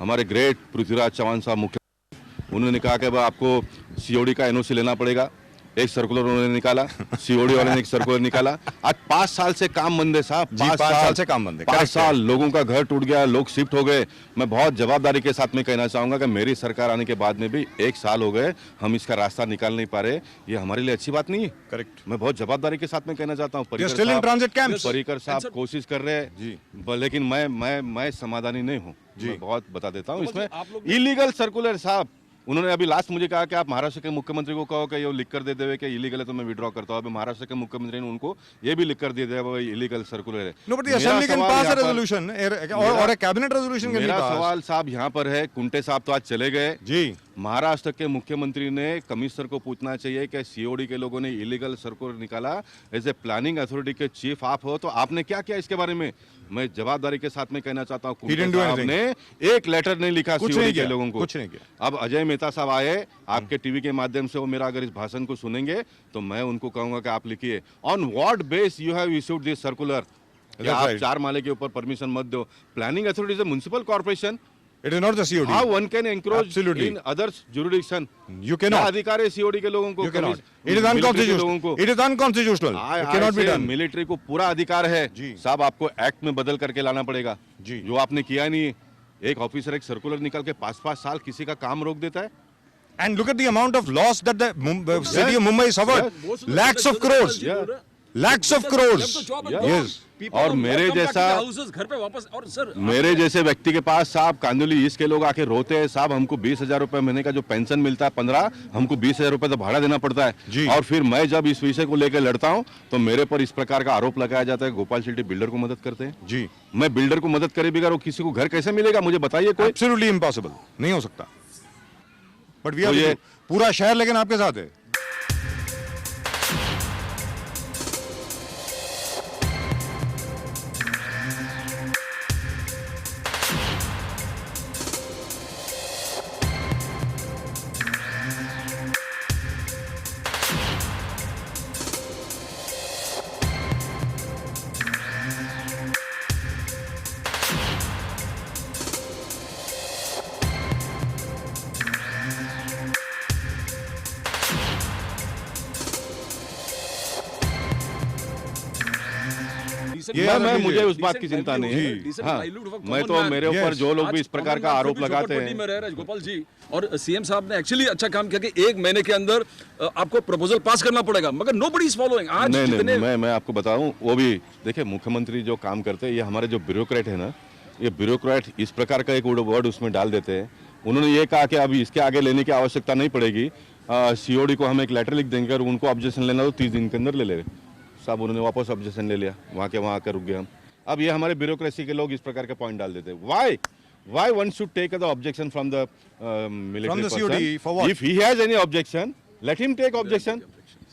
B: हमारे ग्रेट पृथ्वीराज चौहान साहब मुख्यमंत्री, उन्होंने कहा कि आपको सीओडी का एनओसी लेना पड़ेगा एक सर्कुलर उन्होंने निकाला, सीओडी वाले ने एक सर्कुलर निकाला। आज 5 साल से काम बंद है साहब,
A: 5 साल से काम बंद है।
B: 5 साल लोगों का घर टूट गया, लोग शिफ्ट हो गए। मैं बहुत जवाबदारी के साथ में कहना चाहूंगा कि मेरी सरकार आने के बाद में भी 1 साल हो गए, हम इसका रास्ता निकाल नहीं पा रहे। ये हमारे लिए अच्छी बात नहीं है।
A: करेक्ट।
B: मैं बहुत जवाबदारी के साथ में कहना चाहता हूँ।
A: still in transit camps.
B: परिकर साहब कोशिश कर रहे हैं
A: जी।
B: लेकिन मैं समाधानी नहीं हूँ। मैं बहुत बता देता हूँ, इसमें
C: आप लोग-
B: इलीगल सर्कुलर साहब। उन्होंने अभी लास्ट मुझे कहा कि आप महाराष्ट्र के मुख्यमंत्री को कहो कि ये लिख कर दे देवे कि इलीगल है तो मैं विड्रॉ करता हूँ। अभी महाराष्ट्र के मुख्यमंत्री ने उनको ये भी लिख कर दे दिया वो इलीगल सर्कुलर है।
A: No, but the
B: मेरा
A: assembly can
B: सवाल
A: pass a
B: यहाँ पर-
A: resolution or a cabinet resolution can be
B: मेरा
A: passed.
B: सवाल साहब यहाँ पर है, कुंटे साहब तो आज चले गए।
A: जी।
B: महाराष्ट्र के मुख्यमंत्री ने कमिश्नर को पूछना चाहिए कि सीओडी के लोगों ने इलीगल सर्कुलर निकाला, एज ए प्लानिंग अथॉरिटी के चीफ आप हो तो आपने क्या किया इसके बारे में। मैं जवाबदारी के साथ में कहना चाहता हूँ,
A: He didn't do anything.
B: ने एक लेटर नहीं लिखा
A: कुछ
B: सीओडी
A: नहीं
B: के
A: किया,
B: लोगों को।
A: कुछ नहीं किया।
B: अब अजय मेहता साहब आए आपके टीवी के माध्यम से, वो मेरा अगर इस भाषण को सुनेंगे तो मैं उनको कहूंगा कि आप लिखिए on what base you have issued this circular. आप
A: right.
B: 4 माले के ऊपर परमिशन मत दो। Planning authority is a municipal corporation.
A: It is not the COD.
B: How one can encroach
A: Absolutely.
B: in others jurisdiction?
A: You
B: क्या
A: cannot.
B: अधिकार है COD के लोगों को?
A: You cannot.
B: कमिश्न-
A: It is
B: military के लोगों
A: unconstitutional.
B: को?
A: It is unconstitutional. It cannot be done.
B: Military को पूरा अधिकार है
A: जी।
B: साहब, आपको एक्ट में बदल करके लाना पड़ेगा
A: जी।
B: जो आपने किया नहीं। एक ऑफिसर एक सर्कुलर निकाल के 5-5 साल किसी का काम रोक देता है।
A: And look at the amount of loss that the city of Mumbai suffered.
B: Yes.
A: Lakhs of crores.
B: Yeah.
A: Lakhs of crores.
B: Yeah.
A: Yes.
B: और मेरे जैसा-
C: घर पे वापस और सर
B: मेरे जैसे व्यक्ति के पास साहब कांदोली ईस्ट के लोग आके रोते हैं साहब, हमको 20,000 रुपए महीने का जो पेंशन मिलता है 15, हमको 20,000 रुपए तो भाड़ा देना पड़ता है।
A: जी।
B: और फिर मैं जब इस विषय को लेकर लड़ता हूं तो मेरे पर इस प्रकार का आरोप लगाया जाता है गोपाल शेट्टी बिल्डर को मदद करते हैं।
A: जी।
B: मैं बिल्डर को मदद करे बगैर वो किसी को घर कैसे मिलेगा मुझे बताइए कोई।
A: Absolutely impossible. नहीं हो सकता. But we
B: तो
A: have
B: ये-
A: पूरा शहर लेकिन आपके साथ है.
B: मैं मुझे उस बात की चिंता नहीं है। हाँ, मैं तो मेरे ऊपर जो लोग भी इस प्रकार का आरोप लगाते हैं।
C: गोपाल जी और सीएम साहब ने एक्चुअली अच्छा काम किया कि 1 महीने के अंदर आपको प्रपोजल पास करना पड़ेगा, मगर नोबडी इज फॉलोइंग। आज
B: नहीं
C: जितने
B: मैं आपको बताऊं, वो भी देखिए मुख्यमंत्री जो काम करते हैं, ये हमारे जो ब्यूरोक्रेट है ना, ये ब्यूरोक्रेट इस प्रकार का एक वर्ड उसमें डाल देते हैं। उन्होंने ये कहा कि अभी इसके आगे लेने की आवश्यकता नहीं पड़ेगी, सीओडी को हम एक लेटर लिख देंगे और उनको ऑब्जेक्शन लेना तो 30 दिन के अंदर ले ले साहब। उन्होंने वापस ऑब्जेक्शन ले लिया, वहाँ के वहाँ आकर रुक गए हम। अब ये हमारे ब्यूरोक्रेसी के लोग इस प्रकार के पॉइंट डाल देते हैं। Why one should take the objection from the military
A: From the COD,
B: person?
A: for what?
B: If he has any objection, let him take objection.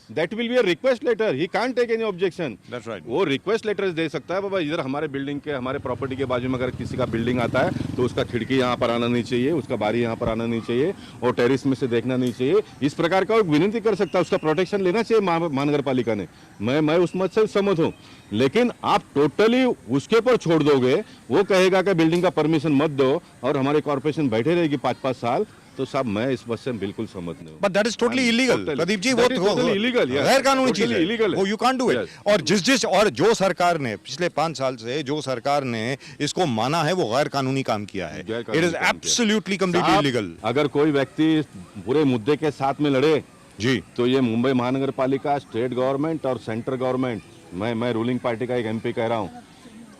B: That will be a request letter. He can't take any objection.
A: That's right.
B: वो request letter दे सकता है, बाबा इधर हमारे building के हमारे property के बाजू में अगर किसी का बिल्डिंग आता है तो उसका खिड़की यहाँ पर आना नहीं चाहिए, उसका बारी यहाँ पर आना नहीं चाहिए और टेरिस में से देखना नहीं चाहिए। इस प्रकार का विनती कर सकता है, उसका प्रोटेक्शन लेना चाहिए महानगर पालिका ने। मैं उस मत से सहमत हूँ, लेकिन आप टोटली उसके ऊपर छोड़ दोगे, वो कहेगा कि बिल्डिंग का परमिशन मत दो और हमारी कॉर्पोरेशन बैठे रहेगी 5-5 साल, तो साहब मैं इस बात से बिल्कुल सहमत नहीं हूँ।
A: But that is totally illegal. Pradeep ji, वो
B: illegal, yes.
A: गैर कानूनी चीज
B: Totally illegal
A: है, वो you can't do it.
B: Yes.
A: और जो सरकार ने पिछले 5 साल से जो सरकार ने इसको माना है वो गैर कानूनी काम किया है.
B: गैर
A: It
B: कानूनी
A: is
B: काम किया।
A: absolutely completely
B: साहब,
A: illegal.
B: अगर कोई व्यक्ति पूरे मुद्दे के साथ में लड़े
A: जी.
B: तो ये मुंबई महानगर पालिका, स्टेट गवर्नमेंट और सेंट्रल गवर्नमेंट, मैं रूलिंग पार्टी का एक एमपी कह रहा हूँ,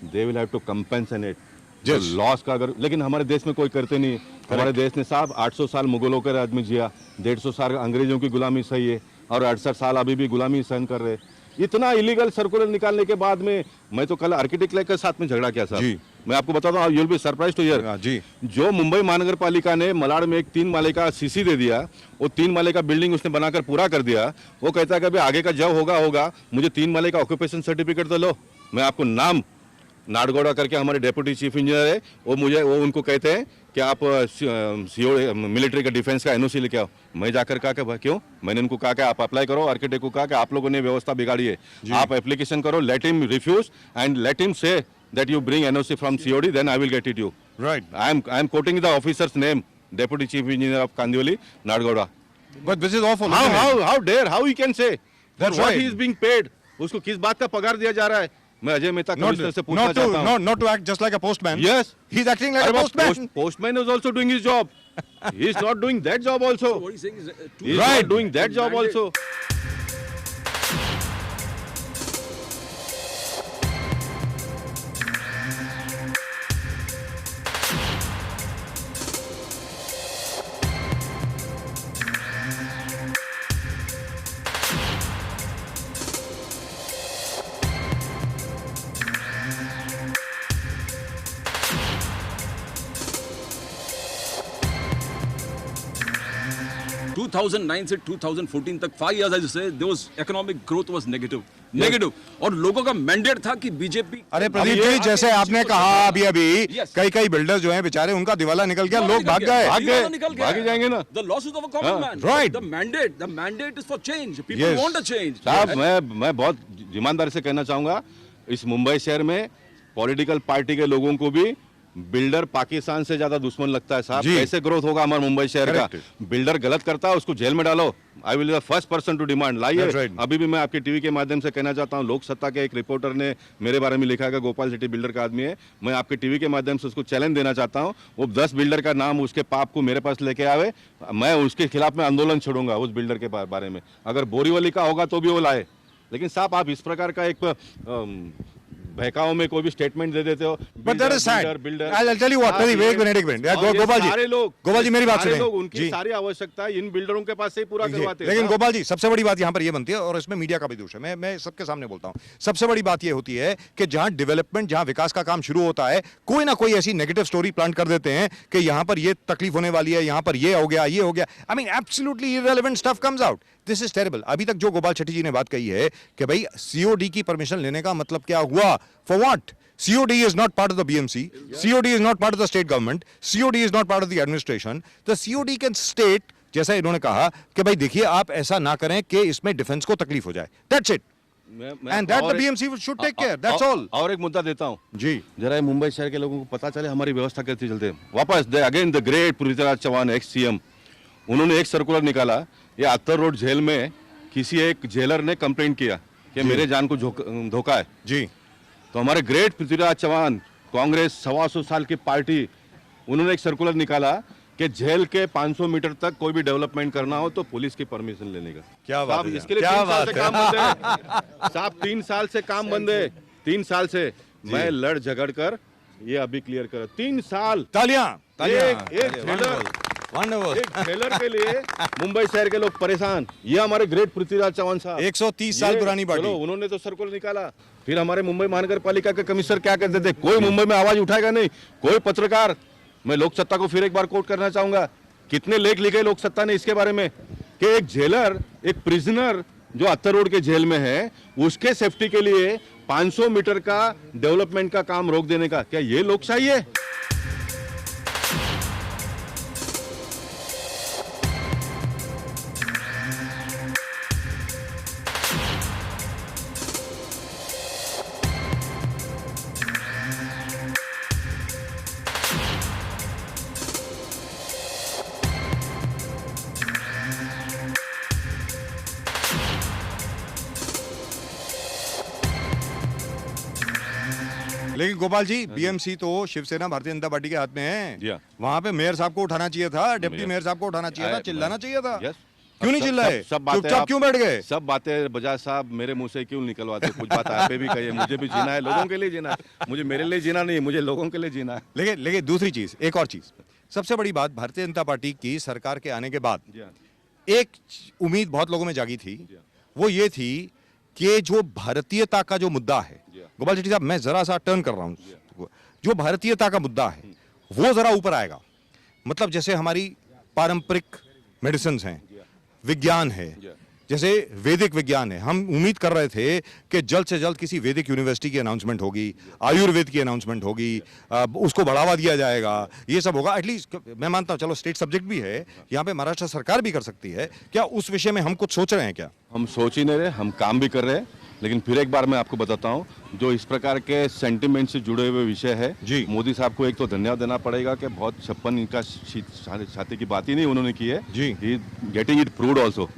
B: they will have to compensate loss का। अगर लेकिन हमारे देश में कोई करते नहीं। हमारे देश ने साहब 800 साल मुगलों के राज में जिया, 150 साल अंग्रेजों की गुलामी सही है और 68 साल अभी भी गुलामी सहन कर रहे। इतना इलीगल सर्कुलर निकालने के बाद में मैं तो कल आर्किटेक्ट के साथ में झगड़ा किया साहब।
A: जी।
B: मैं आपको बताता हूँ, you will be surprised to hear.
A: जी.
B: जो मुंबई महानगर पालिका ने मलाड में एक 3 माले का सीसी दे दिया, वो 3 माले का बिल्डिंग उसने बनाकर पूरा कर दिया। वो कहता है कि अभी आगे का जब होगा, मुझे 3 माले का ऑक्यूपेशन सर्टिफिकेट तो लो। मैं आपको नाम नाडगौड़ा करके हमारे डेप्यूटी चीफ इंजीनियर है, वो उनको कहते हैं कि आप सीओ मिलिट्री का डिफेंस का एनओसी लेके आओ। मैं जाकर कहा कि क्यों, मैंने उनको कहा कि आप अप्लाई करो। आर्किटेक्ट को कहा कि आप लोगों ने व्यवस्था बिगाड़ी है, आप एप्लीकेशन करो, let him refuse and let him say that you bring NOC from COD, then I will get it you.
A: Right.
B: I am quoting the officer's name, deputy chief engineer of Kandivali, Nadgouda.
A: But this is awful.
B: How
A: isn't it?
B: how dare how he can say that
A: That's
B: what
A: right.
B: he is being paid? उसको किस बात का पगार दिया जा रहा है? मैं अजय मेहता कमिश्नर से पूछना चाहता हूँ.
A: not to act just like a postman.
B: Yes.
A: He's acting like
B: अरे
A: a
B: वो
A: postman.
B: postman is also doing his job. He is not doing that job also.
C: What he's saying is
B: He is
A: Right.
B: not doing that job
C: mandate-
B: also.
C: Two 2009 से 2014 तक 5 years, as you say, there was economic growth was negative. और लोगों का mandate था कि BJP
A: अरे प्रदीप जी, जैसे आपने कहा अभी
C: Yes.
A: कई बिल्डर्स जो हैं बेचारे, उनका दिवाला निकल गया, लोग भाग गए.
B: भाग ही जाएंगे ना.
C: The losses of a common man.
A: right.
C: The mandate is for change. People
A: Yes.
C: want a change.
B: साहब मैं बहुत ईमानदारी से कहना चाहूंगा, इस मुंबई शहर में पॉलिटिकल पार्टी के लोगों को भी बिल्डर पाकिस्तान से ज्यादा दुश्मन लगता है साहब.
A: जी.
B: कैसे ग्रोथ होगा हमारे मुंबई शहर का?
A: Correct.
B: बिल्डर गलत करता है उसको जेल में डालो. I will the first person to demand. लाइए.
A: That's right.
B: अभी भी मैं आपके टीवी के माध्यम से कहना चाहता हूं, लोक सत्ता के एक रिपोर्टर ने मेरे बारे में लिखा है कि गोपाल शेट्टी बिल्डर का आदमी है. मैं आपके टीवी के माध्यम से उसको चैलेंज देना चाहता हूं, वो 10 बिल्डर का नाम उसके पाप को मेरे पास लेके आवे, मैं उसके खिलाफ में आंदोलन छेड़ूंगा उस बिल्डर के बारे में. अगर बोरीवली का होगा तो भी वो लाए. लेकिन साहब आप इस प्रकार का एक बहकाओं में कोई भी स्टेटमेंट दे देते हो.
A: But that is sad.
B: Builder
A: I'll tell you what, Pradeep, एक मिनट. गोपाल जी,
B: सारे लोग
A: गोपाल जी मेरी बात
B: सारे
A: सुनें.
B: लोग उनकी
A: जी.
B: सारी आवश्यकता इन बिल्डरों के पास से ही पूरा करवाते हैं.
A: लेकिन गोपाल जी, सबसे बड़ी बात यहाँ पर ये बनती है, और इसमें मीडिया का भी दोष है, मैं सबके सामने बोलता हूँ. सबसे बड़ी बात ये होती है कि जहाँ डेवलपमेंट, जहाँ विकास का काम शुरू होता है, कोई ना कोई ऐसी नेगेटिव स्टोरी प्लांट कर देते हैं कि यहाँ पर ये तकलीफ होने वाली है, यहाँ पर ये हो गया, ये हो गया. I mean absolutely irrelevant stuff comes out. This is terrible. अभी तक जो गोपाल शेट्टी जी ने बात कही है कि भाई सीओडी की परमिशन लेने का मतलब क्या हुआ? For what? COD is not part of the BMC. COD is not part of the state government. COD is not part of the administration. The COD can state, जैसा इन्होंने कहा कि भाई देखिए आप ऐसा ना करें कि इसमें डिफेंस को तकलीफ हो जाए. That's it. And that the BMC should take care. That's all.
B: और एक मुद्दा देता हूँ
A: जी.
B: जरा ये मुंबई शहर के लोगों को पता चले हमारी व्यवस्था कैसे चलते हैं. वापस again the great Prithviraj Chauhan ex CM, उन्होंने एक सर्कुलर निकाला. ये अत्तर रोड जेल में किसी एक जेलर ने कंप्लेंट किया कि मेरे जान को धोखा है.
A: जी.
B: तो हमारे ग्रेट पृथ्वीराज चौहान, कांग्रेस 125 साल की पार्टी, उन्होंने एक सर्कुलर निकाला कि जेल के 500 मीटर तक कोई भी डेवलपमेंट करना हो तो पुलिस की परमिशन लेने का.
A: क्या बात
B: साहब
A: है,
B: इसके लिए
A: क्या
B: 3 साल
A: बात
B: से
A: है.
B: काम बंद है साहब. 3 साल से काम बंद है. 3 साल से मैं लड़ झगड़ कर ये अभी क्लियर कर. 3 साल
A: तालियां.
B: एक जेलर के लिए मुंबई शहर के लोग परेशान. ये हमारे ग्रेट पृथ्वीराज चौहान साहब
A: 130 साल पुरानी
B: चलो,
A: पार्टी.
B: उन्होंने तो सर्कुलर निकाला. फिर हमारे मुंबई महानगर पालिका के कमिश्नर क्या कहते थे? कोई मुंबई में आवाज उठाएगा नहीं, कोई पत्रकार. मैं लोक सत्ता को फिर एक बार कोट करना चाहूंगा. कितने लेख लिखे लोक सत्ता ने इसके बारे में कि एक जेलर, एक प्रिजनर जो अत्तर रोड के जेल में है, उसके सेफ्टी के लिए 500 मीटर का डेवलपमेंट का काम रोक देने का, क्या ये लोकशाही है?
A: लेकिन गोपाल जी, बीएमसी तो शिवसेना भारतीय जनता पार्टी के हाथ में है.
B: Yeah.
A: वहां पे मेयर साहब को उठाना चाहिए था, डिप्टी मेयर साहब को उठाना चाहिए था, चिल्लाना चाहिए था.
B: Yes.
A: क्यों नहीं चिल्लाए?
B: सब बातें
A: चुपचाप
B: आप-
A: क्यों बैठ गए?
B: सब बातें बजाज साहब मेरे मुंह से क्यों निकलवाते? कुछ बात आप पे भी कहिए. मुझे भी जीना है, लोगों के लिए जीना है. मुझे मेरे लिए जीना नहीं, मुझे लोगों के लिए जीना है.
A: लेकिन दूसरी चीज, एक और चीज, सबसे बड़ी बात, भारतीय जनता पार्टी की सरकार के आने के बाद एक उम्मीद बहुत लोगों में जागी थी. वो ये थी कि जो भारतीयता का जो मुद्दा है, गोपाल शेट्टी साहब, मैं जरा सा टर्न कर रहा हूं, जो भारतीयता का मुद्दा है वो जरा ऊपर आएगा. मतलब जैसे हमारी पारंपरिक मेडिसिन हैं, विज्ञान है, जैसे वैदिक विज्ञान है. हम उम्मीद कर रहे थे कि जल्द से जल्द किसी वैदिक यूनिवर्सिटी की अनाउंसमेंट होगी, आयुर्वेद की अनाउंसमेंट होगी, उसको बढ़ावा दिया जाएगा, ये सब होगा. एटलीस्ट मैं मानता हूँ, चलो स्टेट सब्जेक्ट भी है, यहाँ पे महाराष्ट्र सरकार भी कर सकती है. क्या उस विषय में हम कुछ सोच रहे हैं क्या?
B: हम सोच ही नहीं रहे, हम काम भी कर रहे हैं. लेकिन फिर एक बार मैं आपको बताता हूँ, जो इस प्रकार के सेंटिमेंट से जुड़े हुए विषय है,
A: जी।
B: मोदी साहब को एक तो धन्यवाद देना पड़ेगा कि बहुत 56 इनका छाती की बात ही नहीं उन्होंने की है,
A: जी।
B: Getting it proved also.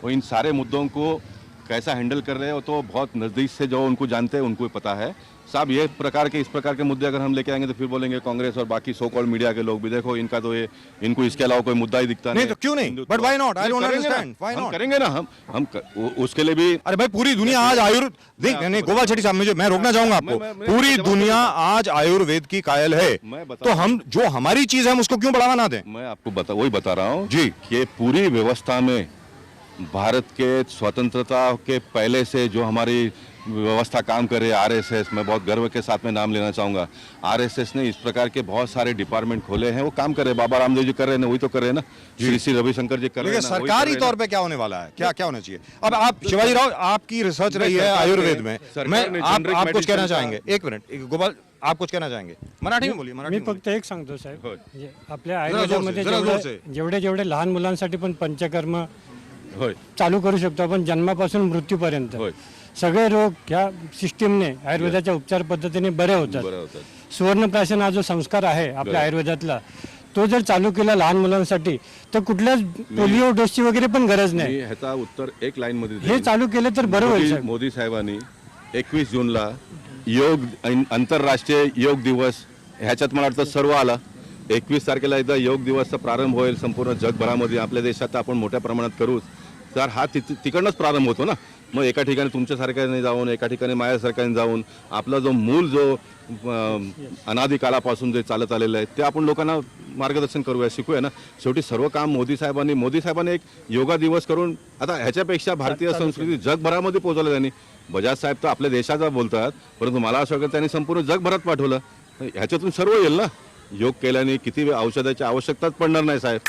B: और इन सारे मुद्दों को कैसा हैंडल कर रहे हो तो बहुत नज़दीक से जो उनको जानते हैं उनको पता है साहब। ये प्रकार के इस प्रकार के मुद्दे अगर हम लेके आएंगे तो फिर बोलेंगे कांग्रेस और बाकी सो कॉल्ड मीडिया के लोग भी, देखो इनका तो ये, इनको इसके अलावा कोई मुद्दा ही दिखता
A: नहीं तो क्यों नहीं? But why not? I don't understand why
B: हम
A: नॉट?
B: करेंगे ना, हम उसके लिए भी।
A: अरे भाई पूरी दुनिया आज देख नहीं गोपाल शेट्टी साहब, मैं रोकना चाहूंगा आपको। पूरी दुनिया आज आयुर्वेद की कायल है, तो हम जो हमारी चीज है हम उसको क्यों बढ़ावा ना दें?
B: मैं आपको वही बता रहा हूँ
A: जी
B: कि पूरी व्यवस्था में भारत के स्वतंत्रता के पहले से जो हमारी व्यवस्था काम कर रही है, आरएसएस, मैं बहुत गर्व के साथ में नाम लेना चाहूँगा, आरएसएस ने इस प्रकार के बहुत सारे डिपार्टमेंट खोले हैं, वो काम कर रहे हैं। बाबा रामदेव जी कर रहे हैं, वही तो कर रहे हैं ना, श्री रविशंकर जी कर रहे हैं।
A: लेकिन सरकारी तौर पे क्या होने वाला है, क्या होना चाहिए? अब आप शिवाजी राव, आपकी रिसर्च रही है आयुर्वेद में, मैं आप कुछ कहना चाहेंगे? एक मिनट गोपाल, आप कुछ कहना चाहेंगे? मराठी में बोलिए, मराठी
D: मी
A: में बोलिए।
D: फक्त एक सांगतो साहेब,
B: होय.
D: जे आपल्या
A: जरा जोर से,
D: आयुर्वेदामध्ये
A: जरा जोर से.
D: जेवढे लहान मुलांसाठी पण पंचकर्म
B: होय
D: चालू करू शकतो आपण, जन्मापासून मृत्यूपर्यंत
B: होय
D: सगळे रोग ह्या सिस्टीमने आयुर्वेदाच्या उपचार पद्धतीने बरे होतात.
B: बरं होतं.
D: सुवर्णप्राशन हा जो संस्कार आहे आपल्या आयुर्वेदातला, तो जर चालू केला लहान मुलांसाठी तर कुठल्याच पोलिओ डोसची वगैरे पण गरज नाही.
B: मी ह्याचा उत्तर एक लाईन मध्ये
D: हे
B: देईन.
D: चालू केलं तर बरं होईल साहेब.
B: मोदी साहेबांनी 21 जूनला योग आंतरराष्ट्रीय योग दिवस ह्याच्यात मला वाटतं सर्व आला. 21 तारखेला एकदा योग दिवसचा प्रारंभ होईल संपूर्ण जगभरामध्ये. आपल्या देशात तर आपण मोठ्या प्रमाणात करूच, तर हा तिकडनंच प्रारंभ होतो ना. मग एका ठिकाणी तुमच्यासारख्याने जाऊन, एका ठिकाणी माझ्यासारख्याने जाऊन, आपला जो मूल जो अनादी काळापासून जे चालत आलेलं आहे ते आपण लोकांना मार्गदर्शन करूया, शिकूया ना. शेवटी सर्व काम मोदी साहेबांनी एक योगा दिवस करून, आता ह्याच्यापेक्षा भारतीय संस्कृती जगभरामध्ये पोहोचवलं त्यांनी. बजाज साहेब तर आपल्या देशाचा बोलतात, परंतु मला असं वाटतं त्यांनी संपूर्ण जगभरात पाठवलं. ह्याच्यातून सर्व येईल ना. योग केल्याने किती औषधाची आवश्यकताच पडणार नाही साहेब.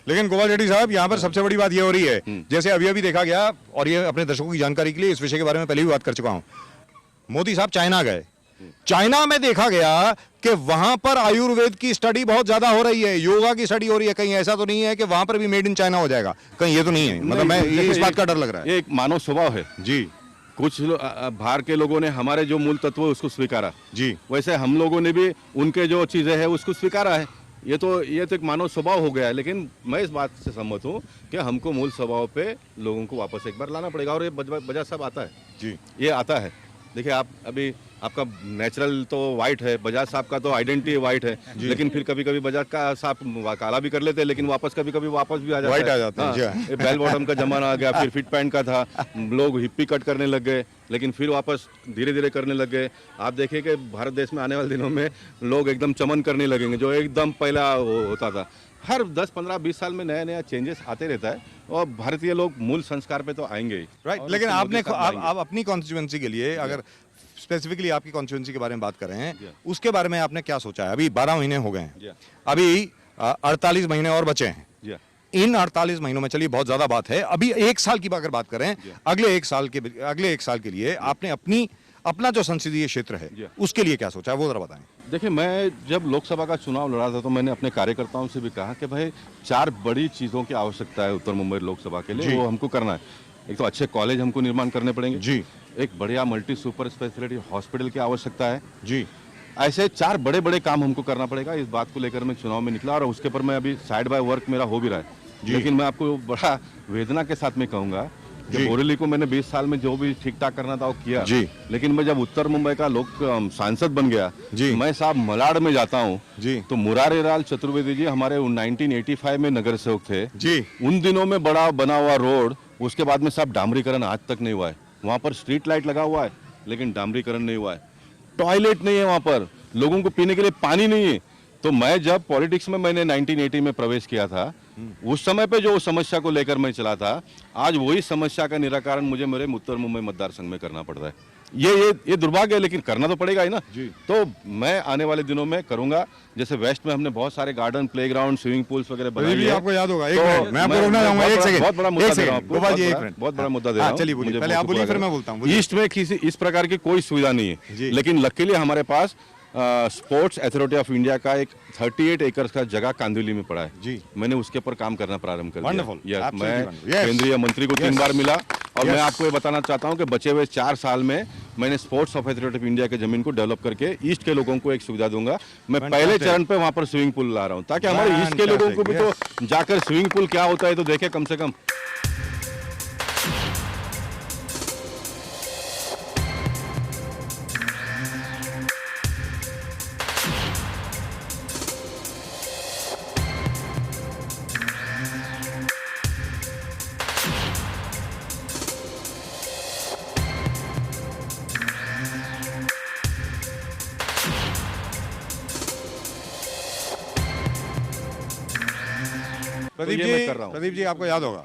A: लेकिन गोपाल शेट्टी साहब, यहाँ पर सबसे बड़ी बात ये हो रही है, जैसे अभी देखा गया, और ये अपने दर्शकों की जानकारी के लिए इस विषय के बारे में पहले भी बात कर चुका हूं, मोदी साहब चाइना गए, चाइना में देखा गया कि वहां पर आयुर्वेद की स्टडी बहुत ज्यादा हो रही है, योगा की स्टडी हो रही है. कहीं ऐसा तो नहीं है कि वहां पर भी मेड इन चाइना हो जाएगा? कहीं ये तो नहीं है, मतलब मैं इस बात का डर लग रहा है.
B: ये एक मानव स्वभाव है
A: जी
B: कुछ बाहर के लोगों ने हमारे जो मूल तत्व है उसको स्वीकारा,
A: जी
B: वैसे हम लोगों ने भी उनके जो चीजें हैं उसको स्वीकारा है. ये तो एक मानव स्वभाव हो गया है. लेकिन मैं इस बात से सहमत हूँ कि हमको मूल स्वभाव पे लोगों को वापस एक बार लाना पड़ेगा. और ये बजाज साहब आता है
A: जी,
B: ये आता है. देखिए आप अभी आपका नेचुरल तो वाइट है, बजाज साहब का तो आइडेंटिटी वाइट है, लेकिन फिर कभी कभी बजाज का साहब काला भी कर लेते हैं, लेकिन वापस कभी कभी वापस भी आ जाता
A: White
B: है.
A: आ जाते हैं,
B: हाँ,
A: जी हाँ.
B: ये बेल बॉटम का जमाना आ गया, फिर फिट पैंट का था, लोग हिप्पी कट करने लग गए, लेकिन फिर वापस धीरे धीरे करने लग गए. आप देखिए कि भारत देश में आने वाले दिनों में लोग एकदम चमन करने लगेंगे, जो एकदम पहला होता था. हर 10, 15, 20 साल में नया नया चेंजेस आते रहता है, और भारतीय लोग मूल संस्कार पे तो आएंगे ही.
A: राइट.
B: और
A: लेकिन
B: मोदी
A: आपने
B: साहब लाएंगे.
A: आप अपनी कॉन्स्टिट्यूएंसी के लिए, अगर स्पेसिफिकली आपकी कॉन्स्टिट्यूएंसी के बारे में बात कर रहे हैं,
B: Yeah.
A: उसके बारे में आपने क्या सोचा है? अभी 12 महीने हो गए हैं,
B: Yeah.
A: अभी 48 महीने और बचे हैं.
B: Yeah.
A: इन 48 महीनों में, चलिए बहुत ज्यादा बात है, अभी एक साल की अगर बात करें, अगले एक साल के लिए आपने अपना जो संसदीय क्षेत्र है उसके लिए क्या सोचा है, वो जरा बताएं.
B: देखिए, मैं जब लोकसभा का चुनाव लड़ा था तो मैंने अपने कार्यकर्ताओं से भी कहा कि भाई 4 बड़ी चीज़ों की आवश्यकता है उत्तर मुंबई लोकसभा के लिए, वो हमको करना है. एक तो अच्छे कॉलेज हमको निर्माण करने पड़ेंगे
A: जी.
B: एक बढ़िया मल्टी सुपर स्पेशलिटी हॉस्पिटल की आवश्यकता है
A: जी.
B: ऐसे 4 बड़े बड़े काम हमको करना पड़ेगा. इस बात को लेकर मैं चुनाव में निकला, और उसके पर मैं अभी साइड बाय वर्क मेरा हो भी रहा है. लेकिन मैं आपको बड़ा वेदना के साथ में कहूँगा कि बोरेली को मैंने 20 साल में जो भी ठीक ठाक करना था वो किया
A: जी.
B: लेकिन मैं जब उत्तर मुंबई का सांसद बन गया
A: जी.
B: मैं साहब मलाड में जाता हूँ
A: जी.
B: तो मुरारीलाल चतुर्वेदी जी हमारे 1985 में नगर सेवक थे
A: जी.
B: उन दिनों में बड़ा बना हुआ रोड, उसके बाद में साहब डामरीकरण आज तक नहीं हुआ है. वहाँ पर स्ट्रीट लाइट लगा हुआ है लेकिन डामरीकरण नहीं हुआ है. टॉयलेट नहीं है वहाँ पर, लोगों को पीने के लिए पानी नहीं है. तो मैं जब पॉलिटिक्स में मैंने 1980 में प्रवेश किया था उस समय पे जो समस्या को लेकर मैं चला था, आज वही समस्या का निराकरण मुझे मेरे उत्तर मुंबई मतदार संघ में करना पड़ रहा है। ये दुर्भाग्य है, लेकिन करना तो पड़ेगा ही ना। तो मैं आने वाले दिनों में करूंगा। जैसे वेस्ट में हमने बहुत सारे गार्डन, प्लेग्राउंड, स्विमिंग पूल्स वगैरह बनाए हैं।
A: आपको याद होगा, एक मिनट मैं आपको रोकना चाहूंगा, एक सेकंड,
B: बहुत बड़ा मुद्दा दे रहा हूं आपको,
A: गोपाल जी, एक मिनट,
B: बहुत बड़ा मुद्दा दे रहा हूं।
A: चलिए बोलिए, पहले आप बोलिए फिर मैं बोलता हूं।
B: ईस्ट में किसी इस प्रकार की कोई सुविधा नहीं है, लेकिन लकीली हमारे पास स्पोर्ट्स अथॉरिटी ऑफ इंडिया का एक 38 एकर्स का जगह कांदिवली में पड़ा है जी। मैंने उसके ऊपर काम करना प्रारंभ कर दिया। मैं केंद्रीय मंत्री को 3 बार मिला और मैं आपको ये बताना चाहता हूं कि बचे हुए 4 साल में मैंने स्पोर्ट्स अथॉरिटी ऑफ इंडिया के जमीन को डेवलप करके ईस्ट के लोगों को एक सुविधा दूंगा। मैं पहले चरण पे वहां पर स्विमिंग पूल ला रहा हूं, ताकि हमारे ईस्ट के लोगों को भी तो जाकर स्विमिंग पूल क्या होता है तो देखे कम से कम।
A: प्रदीप जी आपको याद होगा,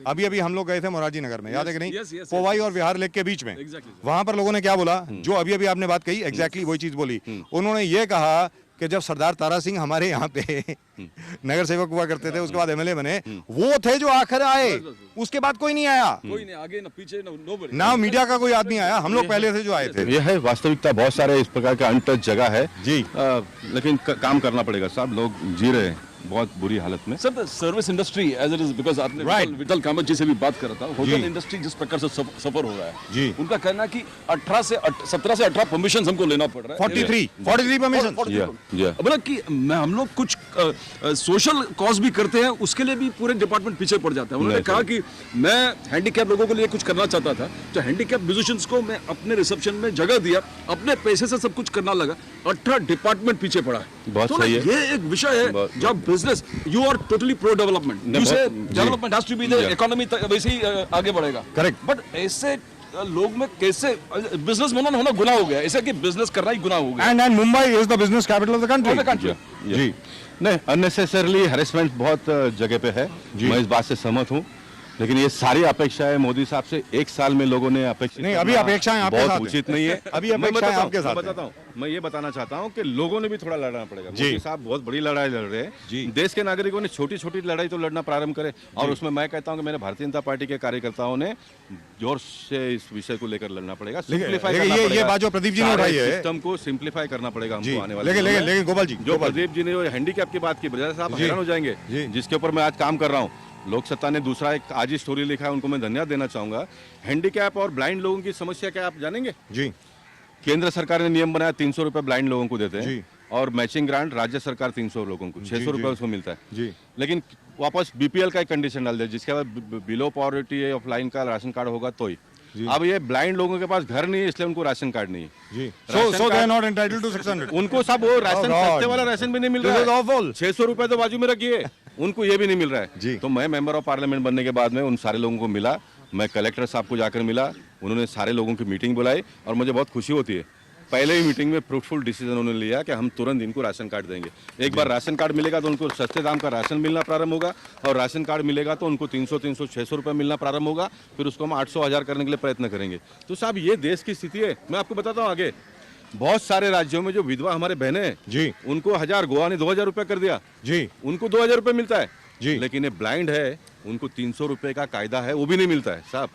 A: अभी अभी हम लोग गए थे मोरारजी नगर में, याद है कि नहीं, पोवाई और विहार लेक के बीच में। वहां पर लोगों ने क्या बोला, जो अभी अभी आपने बात कही, एग्जैक्टली वही चीज बोली। उन्होंने ये कहा कि जब सरदार तारा सिंह हमारे यहाँ पे नगर सेवक हुआ करते थे, उसके बाद एमएलए बने, वो थे जो आखिर आए, उसके बाद कोई नहीं आया,
C: कोई नहीं आगे ना पीछे
A: ना मीडिया का कोई आदमी आया, हम लोग पहले से जो आए थे।
B: यह है वास्तविकता, बहुत सारे इस प्रकार का अनटच जगह है जी, लेकिन काम करना पड़ेगा साहब, लोग जी रहे हैं बहुत बुरी हालत में।
C: Sir service industry as it is, because आपने विठल कामत जी से भी बात करा था, होटल इंडस्ट्री जिस प्रकार से सफर हो रहा है जी, उनका कहना है कि 17 से 18 परमिशन हमको लेना पड़ रहा है।
A: 43 परमिशन,
C: मतलब कि हम लोग कुछ सोशल कॉज भी करते हैं, उसके लिए भी पूरे डिपार्टमेंट पीछे पड़ जाता है। उन्होंने कहा कि मैं हैंडीकैप लोगों के लिए कुछ करना चाहता था, तो हैंडीकैप म्यूजिशियंस को मैं अपने रिसेप्शन में जगह दिया, अपने पैसे से सब कुछ करना लगा, 18 डिपार्टमेंट पीछे पड़ा है।
B: बहुत सही है,
C: ये एक विषय है जब business, you are totally pro development, you say development has to be there, economy वैसे ही आगे बढ़ेगा।
A: करेक्ट,
C: बट ऐसे लोग में कैसे बिजनेस मैन होना गुनाह हो गया, ऐसा कि बिजनेस करना ही गुनाह हो गया।
A: And Mumbai is the business capital of the country
B: जी। नहीं, अननेसेसरली हैरेसमेंट बहुत जगह पे है, मैं इस बात से सहमत हूँ, लेकिन ये सारी अपेक्षाएं मोदी साहब से एक साल में लोगों ने अपेक्षित
A: नहीं, अभी अपेक्षाएं आपके साथ
B: बहुत उचित नहीं है।
A: अभी अपेक्षाएं आपके साथ
B: बताता हूँ, मैं ये बताना चाहता हूँ कि लोगों ने भी थोड़ा लड़ना पड़ेगा। मोदी साहब बहुत बड़ी लड़ाई लड़ रहे हैं, देश के नागरिकों ने छोटी छोटी लड़ाई तो लड़ना प्रारंभ करे, और उसमें मैं कहता हूँ कि मेरे भारतीय जनता पार्टी के कार्यकर्ताओं ने जोर से इस विषय को लेकर लड़ना पड़ेगा। सिंप्लीफाई
A: ये बात जो प्रदीप जी ने उठाई है,
B: सिस्टम को सिंप्लीफाई करना पड़ेगा हमको आने वाले।
A: लेकिन गोपाल जी,
B: जो प्रदीप जी ने हैंडीकैप की बात की, बजाय से आप हैरान हो जाएंगे, जिसके ऊपर मैं आज काम कर रहा हूँ। लोक सत्ता ने दूसरा एक आज ही स्टोरी लिखा है, उनको मैं धन्यवाद देना चाहूंगा। हैंडीकैप और ब्लाइंड लोगों की समस्या क्या आप जानेंगे जी? केंद्र सरकार ने नियम बनाया, 300 रुपए ब्लाइंड लोगों को देते हैं, और मैचिंग ग्रांट राज्य सरकार 300 लोगों को 600 रुपए उसको मिलता है जी। लेकिन वापस बीपीएल का एक कंडीशन डाल दिया, जिसके बाद बिलो पॉवर्टी ऑफ लाइन का राशन कार्ड होगा तो ही। अब ये ब्लाइंड लोगों के पास घर नहीं है, इसलिए उनको राशन कार्ड नहीं है जी।
A: So they are not entitled to 600.
B: उनको सब वो राशन, सस्ते वाला राशन भी नहीं मिल रहा है। 600 रुपए तो बाजू में रखिए, उनको ये भी नहीं मिल रहा है जी। तो मैं मेंबर ऑफ पार्लियामेंट बनने के बाद में उन सारे लोगों को मिला, मैं कलेक्टर साहब को जाकर मिला, उन्होंने सारे लोगों की मीटिंग बुलाई, और मुझे बहुत खुशी होती है, पहले ही मीटिंग में फ्रूटफुल डिसीजन उन्होंने लिया कि हम तुरंत इनको राशन कार्ड देंगे। एक बार राशन कार्ड मिलेगा तो उनको सस्ते दाम का राशन मिलना प्रारंभ होगा, और राशन कार्ड मिलेगा तो उनको 300, 600 रुपए मिलना प्रारंभ होगा, फिर उसको हम 800, 1000 करने के लिए प्रयत्न करेंगे। तो साहब ये देश की स्थिति है। मैं आपको बताता हूँ आगे, बहुत सारे राज्यों में जो विधवा हमारे बहनें हैं जी, उनको 1000, गोवा ने 2000 रुपए कर दिया जी, उनको 2000 रुपए मिलता है जी। लेकिन ये ब्लाइंड है, उनको 300 रुपए का कायदा है, वो भी नहीं मिलता है साहब।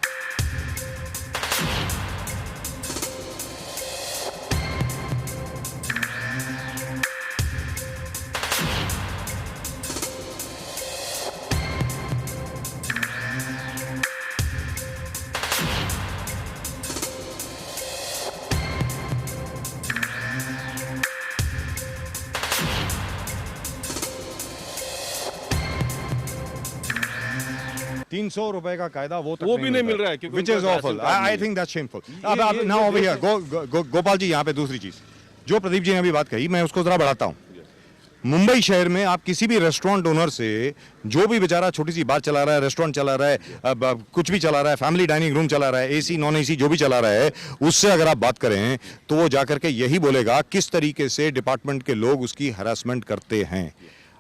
A: ₹300 का कायदा वो
B: भी नहीं मिल रहा है,
A: which is awful. I think that's shameful. अब now over here, Gopal ji, यहाँ पे दूसरी चीज जो प्रदीप जी ने अभी बात कही, मैं उसको जरा बढ़ाता हूँ। मुंबई शहर में आप किसी भी रेस्टोरेंट ओनर से, जो भी बेचारा छोटी सी बार चला रहा है, रेस्टोरेंट चला रहा है, कुछ भी चला रहा है, फैमिली डाइनिंग रूम चला रहा है, एसी नॉन एसी जो भी चला रहा है, उससे अगर आप बात करें तो वो जाकर के यही बोलेगा किस तरीके से डिपार्टमेंट के लोग उसकी हरासमेंट करते हैं।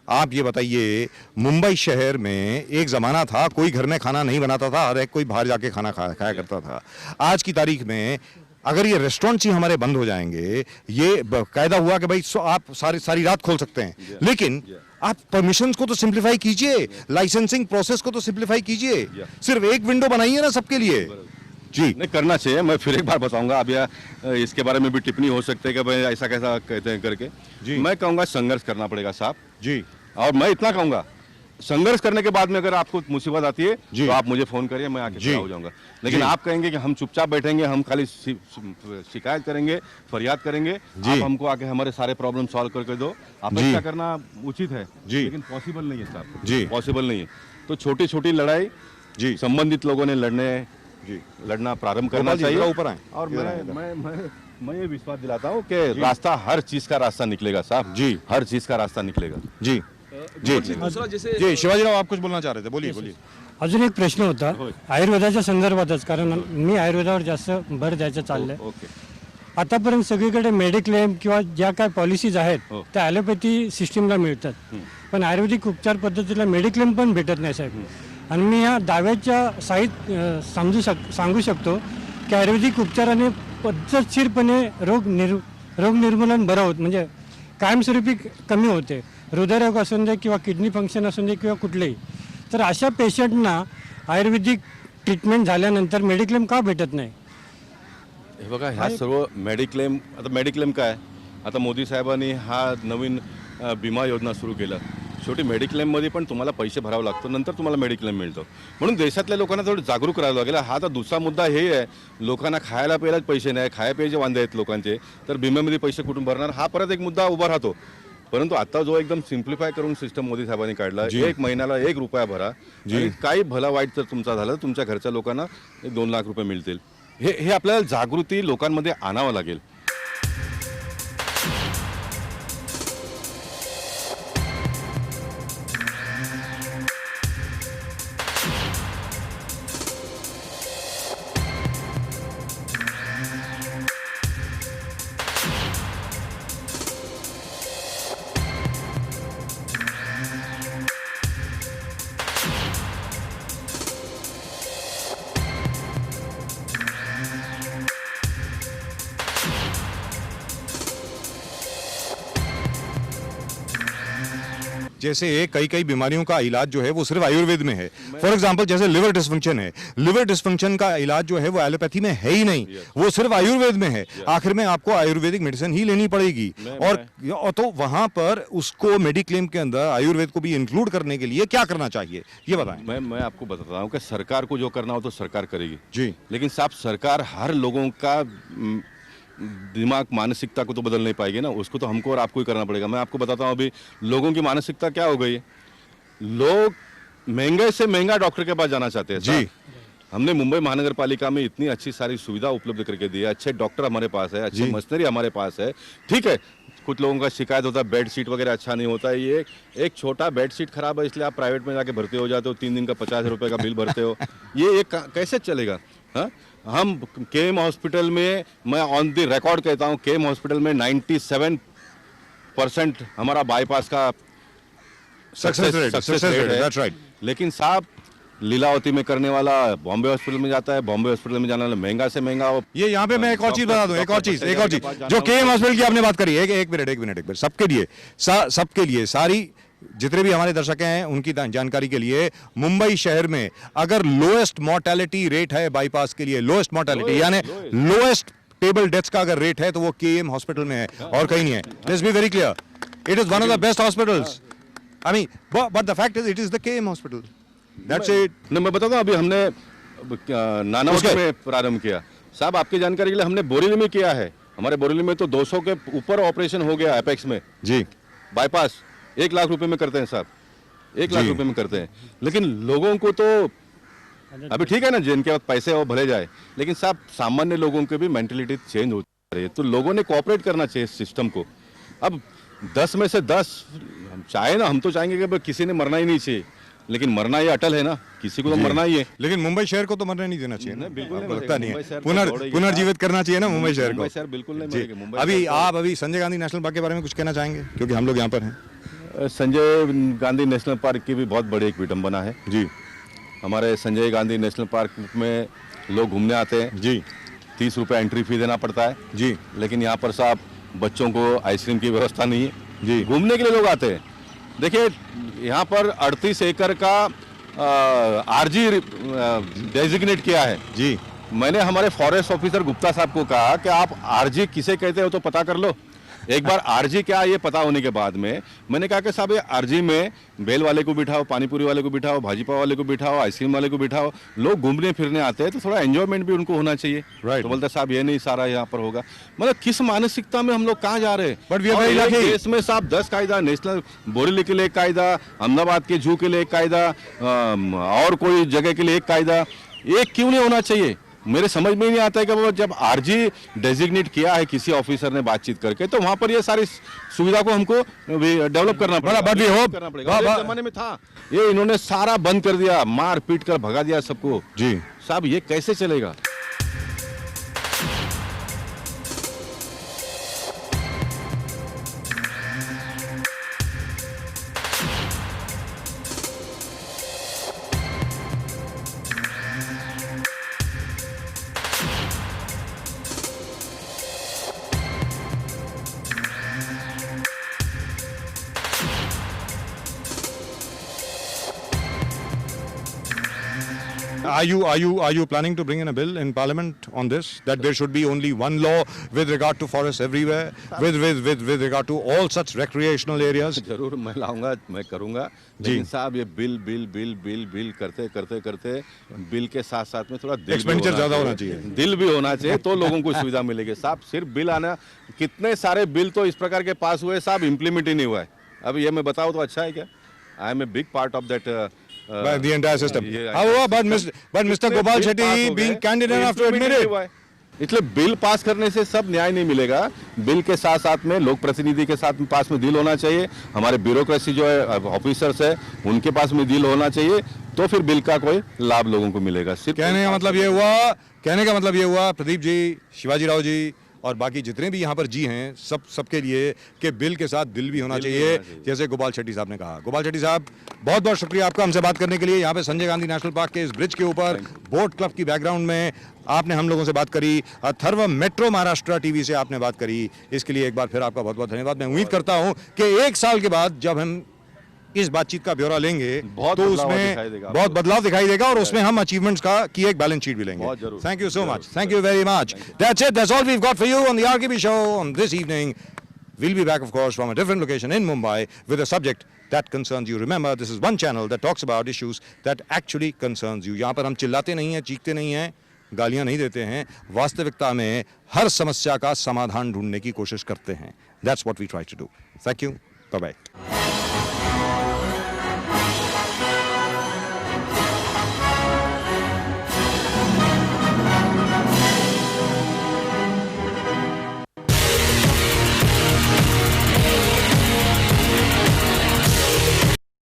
A: आप ये बताइए, मुंबई शहर में एक ज़माना था कोई घर में खाना नहीं बनाता था, हर एक कोई बाहर जाके खाना खाया करता था। आज की तारीख में अगर ये रेस्टोरेंट्स ही हमारे बंद हो जाएंगे, ये कायदा हुआ कि भाई आप सारी रात खोल सकते हैं, लेकिन आप परमिशंस को तो सिंप्लीफाई कीजिए, लाइसेंसिंग प्रोसेस को तो सिंप्लीफाई कीजिए, सिर्फ एक विंडो बनाइए ना सबके लिए। जी
B: नहीं करना चाहिए। मैं फिर एक बार बताऊंगा, अब या इसके बारे में भी टिप्पणी हो सकती है कि भाई ऐसा कैसा कहते हैं करके।
A: जी।
B: मैं कहूंगा संघर्ष करना पड़ेगा साहब,
A: जी
B: और मैं इतना कहूंगा, संघर्ष करने के बाद में अगर आपको मुसीबत आती है
A: जी।
B: तो आप मुझे फोन करिए, मैं आके
A: जी।
B: खड़ा हो जाऊंगा। लेकिन
A: जी।
B: आप कहेंगे कि हम चुपचाप बैठेंगे, हम खाली शिकायत करेंगे, फरियाद करेंगे,
A: जी।
B: आप हमको आके हमारे सारे प्रॉब्लम सॉल्व करके दो, अपेक्षा करना उचित है,
A: जी।
B: लेकिन पॉसिबल नहीं है साहब,
A: जी।
B: पॉसिबल नहीं है। तो छोटी छोटी लड़ाई
A: जी
B: संबंधित लोगों ने
A: जी
B: लड़ना प्रारंभ करना
A: गोपाल जी,
B: चाहिए।
A: जरा ऊपर आएं।
B: और
A: इधर आएं,
B: मैं ये विश्वास दिलाता हूँ कि रास्ता, हर चीज का रास्ता निकलेगा साहब
A: जी।
B: हर चीज का रास्ता निकलेगा।
A: जी जी
C: दूसरा जैसे
A: जी शिवाजीराव, आप कुछ बोलना चाह रहे थे, बोलिए बोलिए।
D: अजून एक प्रश्न होता आयुर्वेदाच्या संदर्भातच, कारण मी आयुर्वेदावर जास्त भर द्यायचं चाललंय.
B: ओके.
D: आतापर्यंत सगळीकडे मेडिक्लेम किंवा ज्या काय पॉलिसीज आहेत
B: हो.
D: त्या ॲलोपॅथी सिस्टीमला मिळतात, पण आयुर्वेदिक उपचार पद्धतीला मेडिक्लेम पण भेटत नाही साहेब. आणि मी या दाव्याच्या सांगू शकतो की आयुर्वेदिक उपचाराने पद्धतशीरपणे रोग निर्मूलन बरं होत, म्हणजे कायमस्वरूपी कमी होते. हृदयरोग असू दे किंवा किडनी फंक्शन असू दे किंवा कुठलेही. तर अशा पेशंटना आयुर्वेदिक ट्रीटमेंट झाल्यानंतर मेडिक्लेम का भेटत नाही?
B: हे बघा, ह्या सर्व मेडिक्लेम, आता मेडिक्लेम काय, आता मोदी साहेबांनी हा नवीन विमा योजना सुरू केला. शेवटी मेडिक्लेममध्ये पण तुम्हाला पैसे भरावे लागतो, नंतर तुम्हाला मेडिक्लेम मिळतो. म्हणून देशातल्या लोकांना थोडं जागरूक राहावं लागेल. हा आता दुसरा मुद्दा हे आहे, लोकांना खायला प्यायलाच पैसे नाही, खाया प्यायचे वांदे आहेत लोकांचे, तर विम्यामध्ये पैसे कुठून भरणार, हा परत एक मुद्दा उभा राहतो. परंतु आता जो एकदम सिम्प्लिफाय करून सिस्टम मोदी साहेबांनी काढला, एक महिन्याला ₹1 भरा, आणि काही भला वाईट जर तुमचा झाला तर तुमच्या घरच्या लोकांना ₹2 लाख मिळतील. हे आपल्याला जागृती लोकांमध्ये आणावं लागेल.
A: जैसे कई कई बीमारियों का इलाज जो है वो सिर्फ आयुर्वेद में है. फॉर एग्जांपल जैसे लिवर डिस्फंक्शन है, लिवर डिस्फंक्शन का इलाज जो है वो एलोपैथी में है ही नहीं, वो सिर्फ आयुर्वेद में है. आखिर में आपको आयुर्वेदिक मेडिसिन ही लेनी पड़ेगी. और तो वहां पर उसको मेडिक्लेम के अंदर आयुर्वेद को भी इंक्लूड करने के लिए क्या करना चाहिए, ये बताएं.
B: मैं आपको बताता हूँ कि सरकार को जो करना हो तो सरकार करेगी
A: जी.
B: लेकिन साहब, सरकार हर लोगों का दिमाग, मानसिकता को तो बदल नहीं पाएगी ना, उसको तो हमको और आपको ही करना पड़ेगा. मैं आपको बताता हूँ अभी लोगों की मानसिकता क्या हो गई है. लोग महंगे से महंगा डॉक्टर के पास जाना चाहते हैं.
A: जी.
B: हमने मुंबई महानगर पालिका में इतनी अच्छी सारी सुविधा उपलब्ध करके दी है, अच्छे डॉक्टर हमारे पास है, अच्छी मशीनरी हमारे पास है. ठीक है, कुछ लोगों का शिकायत होता है बेड शीट वगैरह अच्छा नहीं होता है. ये एक छोटा बेड शीट खराब है इसलिए आप प्राइवेट में जाके भर्ती हो जाते हो, 3 दिन का 50 रुपए का बिल भरते हो. ये कैसे चलेगा? हाँ, हम केएम हॉस्पिटल में, मैं ऑन द रिकॉर्ड कहता हूँ, केएम हॉस्पिटल में 97% हमारा बाईपास का सक्सेस रेट है.
A: That's right.
B: लेकिन साहब, लीलावती में करने वाला बॉम्बे हॉस्पिटल में जाता है, बॉम्बे हॉस्पिटल में जाने वाला महंगा से महंगा.
A: ये यहाँ पे मैं एक और चीज बता दूं, एक और चीज जो केएम हॉस्पिटल की आपने बात करी, एक मिनट सबके लिए सारी जितने भी हमारे दर्शक हैं उनकी जानकारी के लिए, मुंबई शहर में अगर लोएस्ट मोर्टेलिटी रेट है बाईपास के लिए, लोएस्ट मोर्टेलिटी यानी लोएस्ट टेबल डेथ्स का अगर रेट है तो वो केएम हॉस्पिटल में है और कहीं नहीं है. Let's be very clear, it is one of the best hospitals. I mean but the fact is it is the KM hospital. That's it.
B: मैं बताता हूँ, अभी हमने नानावती में प्रारंभ किया साहब, आपकी जानकारी के लिए. हमने बोरीली में किया है, हमारे बोरीली में तो 200 के ऊपर ऑपरेशन हो गया एपेक्स में.
A: जी.
B: बाईपास 1 लाख रुपए में करते हैं साहब, 1 लाख रुपए में करते हैं. लेकिन लोगों को तो अभी ठीक है ना, जिनके पास पैसे हो भले जाए, लेकिन साहब सामान्य लोगों की भी मेंटेलिटी चेंज हो रही है. तो लोगों ने कोऑपरेट करना चाहिए सिस्टम को. अब 10 में से 10 चाहे ना, हम तो चाहेंगे कि किसी ने मरना ही नहीं चाहिए, लेकिन मरना ये अटल है ना, किसी को तो मरना ही है.
A: लेकिन मुंबई शहर को तो मरने नहीं देना चाहिए ना,
B: बिल्कुल नहीं,
A: लगता नहीं
B: मुंबई
A: है.
B: शहर तो दौड़ेगी.
A: पुनर्जीवित करना चाहिए ना मुंबई शहर को.
B: मुंबई शहर बिल्कुल नहीं मरेगी. मुंबई
A: अभी संजय गांधी नेशनल पार्क के बारे में कुछ कहना चाहेंगे, क्योंकि हम लोग यहाँ पर हैं.
B: संजय गांधी नेशनल पार्क की भी बहुत बड़ी एक विडंबना है
A: जी
B: हमारे संजय गांधी नेशनल पार्क में लोग घूमने आते हैं
A: जी
B: 30 रुपये एंट्री फी देना पड़ता है
A: जी
B: लेकिन यहाँ पर साहब बच्चों को आइसक्रीम की व्यवस्था नहीं है
A: जी
B: घूमने के लिए लोग आते हैं देखिए यहाँ पर 38 एकड़ का आरजी डेजिग्नेट किया है
A: जी
B: मैंने हमारे फॉरेस्ट ऑफिसर गुप्ता साहब को कहा कि आप आरजी किसे कहते हो तो पता कर लो एक बार आरजी क्या ये पता होने के बाद में मैंने कहा कि साहब ये आरजी में बेल वाले को बिठाओ पानीपुरी वाले को बिठाओ भाजी पाव वाले को बिठाओ आइसक्रीम वाले को बिठाओ लोग घूमने फिरने आते हैं तो थोड़ा एंजॉयमेंट भी उनको होना चाहिए
A: Right.
B: तो बोलते साहब ये नहीं सारा यहाँ पर होगा मतलब किस मानसिकता में हम लोग कहाँ जा रहे हैं
A: But we are
B: और
A: very
B: एक
A: lucky.
B: देश में साहब 10 कायदा नेशनल बोरीली के लिए एक कायदा अहमदाबाद के जू के लिए एक कायदा और कोई जगह के लिए एक कायदा एक क्यों नहीं होना चाहिए मेरे समझ में ही नहीं आता है कि वो जब आरजी डेजिग्नेट किया है किसी ऑफिसर ने बातचीत करके तो वहां पर ये सारी सुविधा को हमको डेवलप करना पड़ेगा
A: but we hope-
B: करना पड़ेगा एक जमाने में था ये इन्होंने सारा बंद कर दिया मार पीट कर भगा दिया सबको
A: जी
B: साहब ये कैसे चलेगा
A: Are you planning to bring in a bill in Parliament on this that there should be only one law with regard to forests everywhere, with regard to all such recreational areas?
B: जरूर मैं लाऊंगा मैं करूंगा लेकिन साहब ये bill bill bill bill bill करते करते करते बिल के साथ साथ में थोड़ा दिल भी
A: Expenditure ज़्यादा होना चाहिए।
B: दिल भी होना चाहिए तो लोगों को सुविधा मिलेगी साहब सिर्फ बिल आना कितने सारे बिल तो इस प्रकार के पास हुए साहब इम्प्लीमेंट ही नहीं हुआ है अब ये मैं बताऊं तो अच्छा है क्या I am a big part of that
A: By the entire system. However, but Mr. Gopal Shetty being candid enough to admit it.
B: इसलिए बिल पास करने से सब न्याय नहीं मिलेगा बिल के साथ साथ में लोक प्रतिनिधि के साथ में पास में डील होना चाहिए हमारे ब्यूरोक्रेसी जो है ऑफिसर्स है उनके पास में डील होना चाहिए तो फिर बिल का कोई लाभ लोगों को मिलेगा सिर्फ
A: कहने का मतलब ये हुआ प्रदीप जी शिवाजी राव जी और बाकी जितने भी यहाँ पर जी हैं सबके लिए कि बिल के साथ दिल भी होना चाहिए जैसे गोपाल शेट्टी साहब ने कहा गोपाल शेट्टी साहब बहुत बहुत शुक्रिया आपका हमसे बात करने के लिए यहाँ पे संजय गांधी नेशनल पार्क के इस ब्रिज के ऊपर बोट क्लब की बैकग्राउंड में आपने हम लोगों से बात करी अथर्व मेट्रो महाराष्ट्र टीवी से आपने बात करी इसके लिए एक बार फिर आपका बहुत बहुत धन्यवाद मैं उम्मीद करता हूँ कि एक साल के बाद जब हम इस बातचीत का ब्यौरा लेंगे तो उसमें बहुत बदलाव दिखाई देगा और उसमें हम अचीवमेंट्स की एक बैलेंस शीट भी लेंगे thank you so much thank you very much that's it that's all we have got for you on the RKB show on this evening we'll be back of course from a different location in Mumbai with a subject that concerns you remember this is one channel that talks about issues that actually concerns you यहाँ पर हम चिल्लाते नहीं हैं चीखते नहीं हैं गालियां नहीं देते हैं वास्तविकता में हर समस्या का समाधान ढूंढने की कोशिश करते हैं that's what we try to do thank you bye bye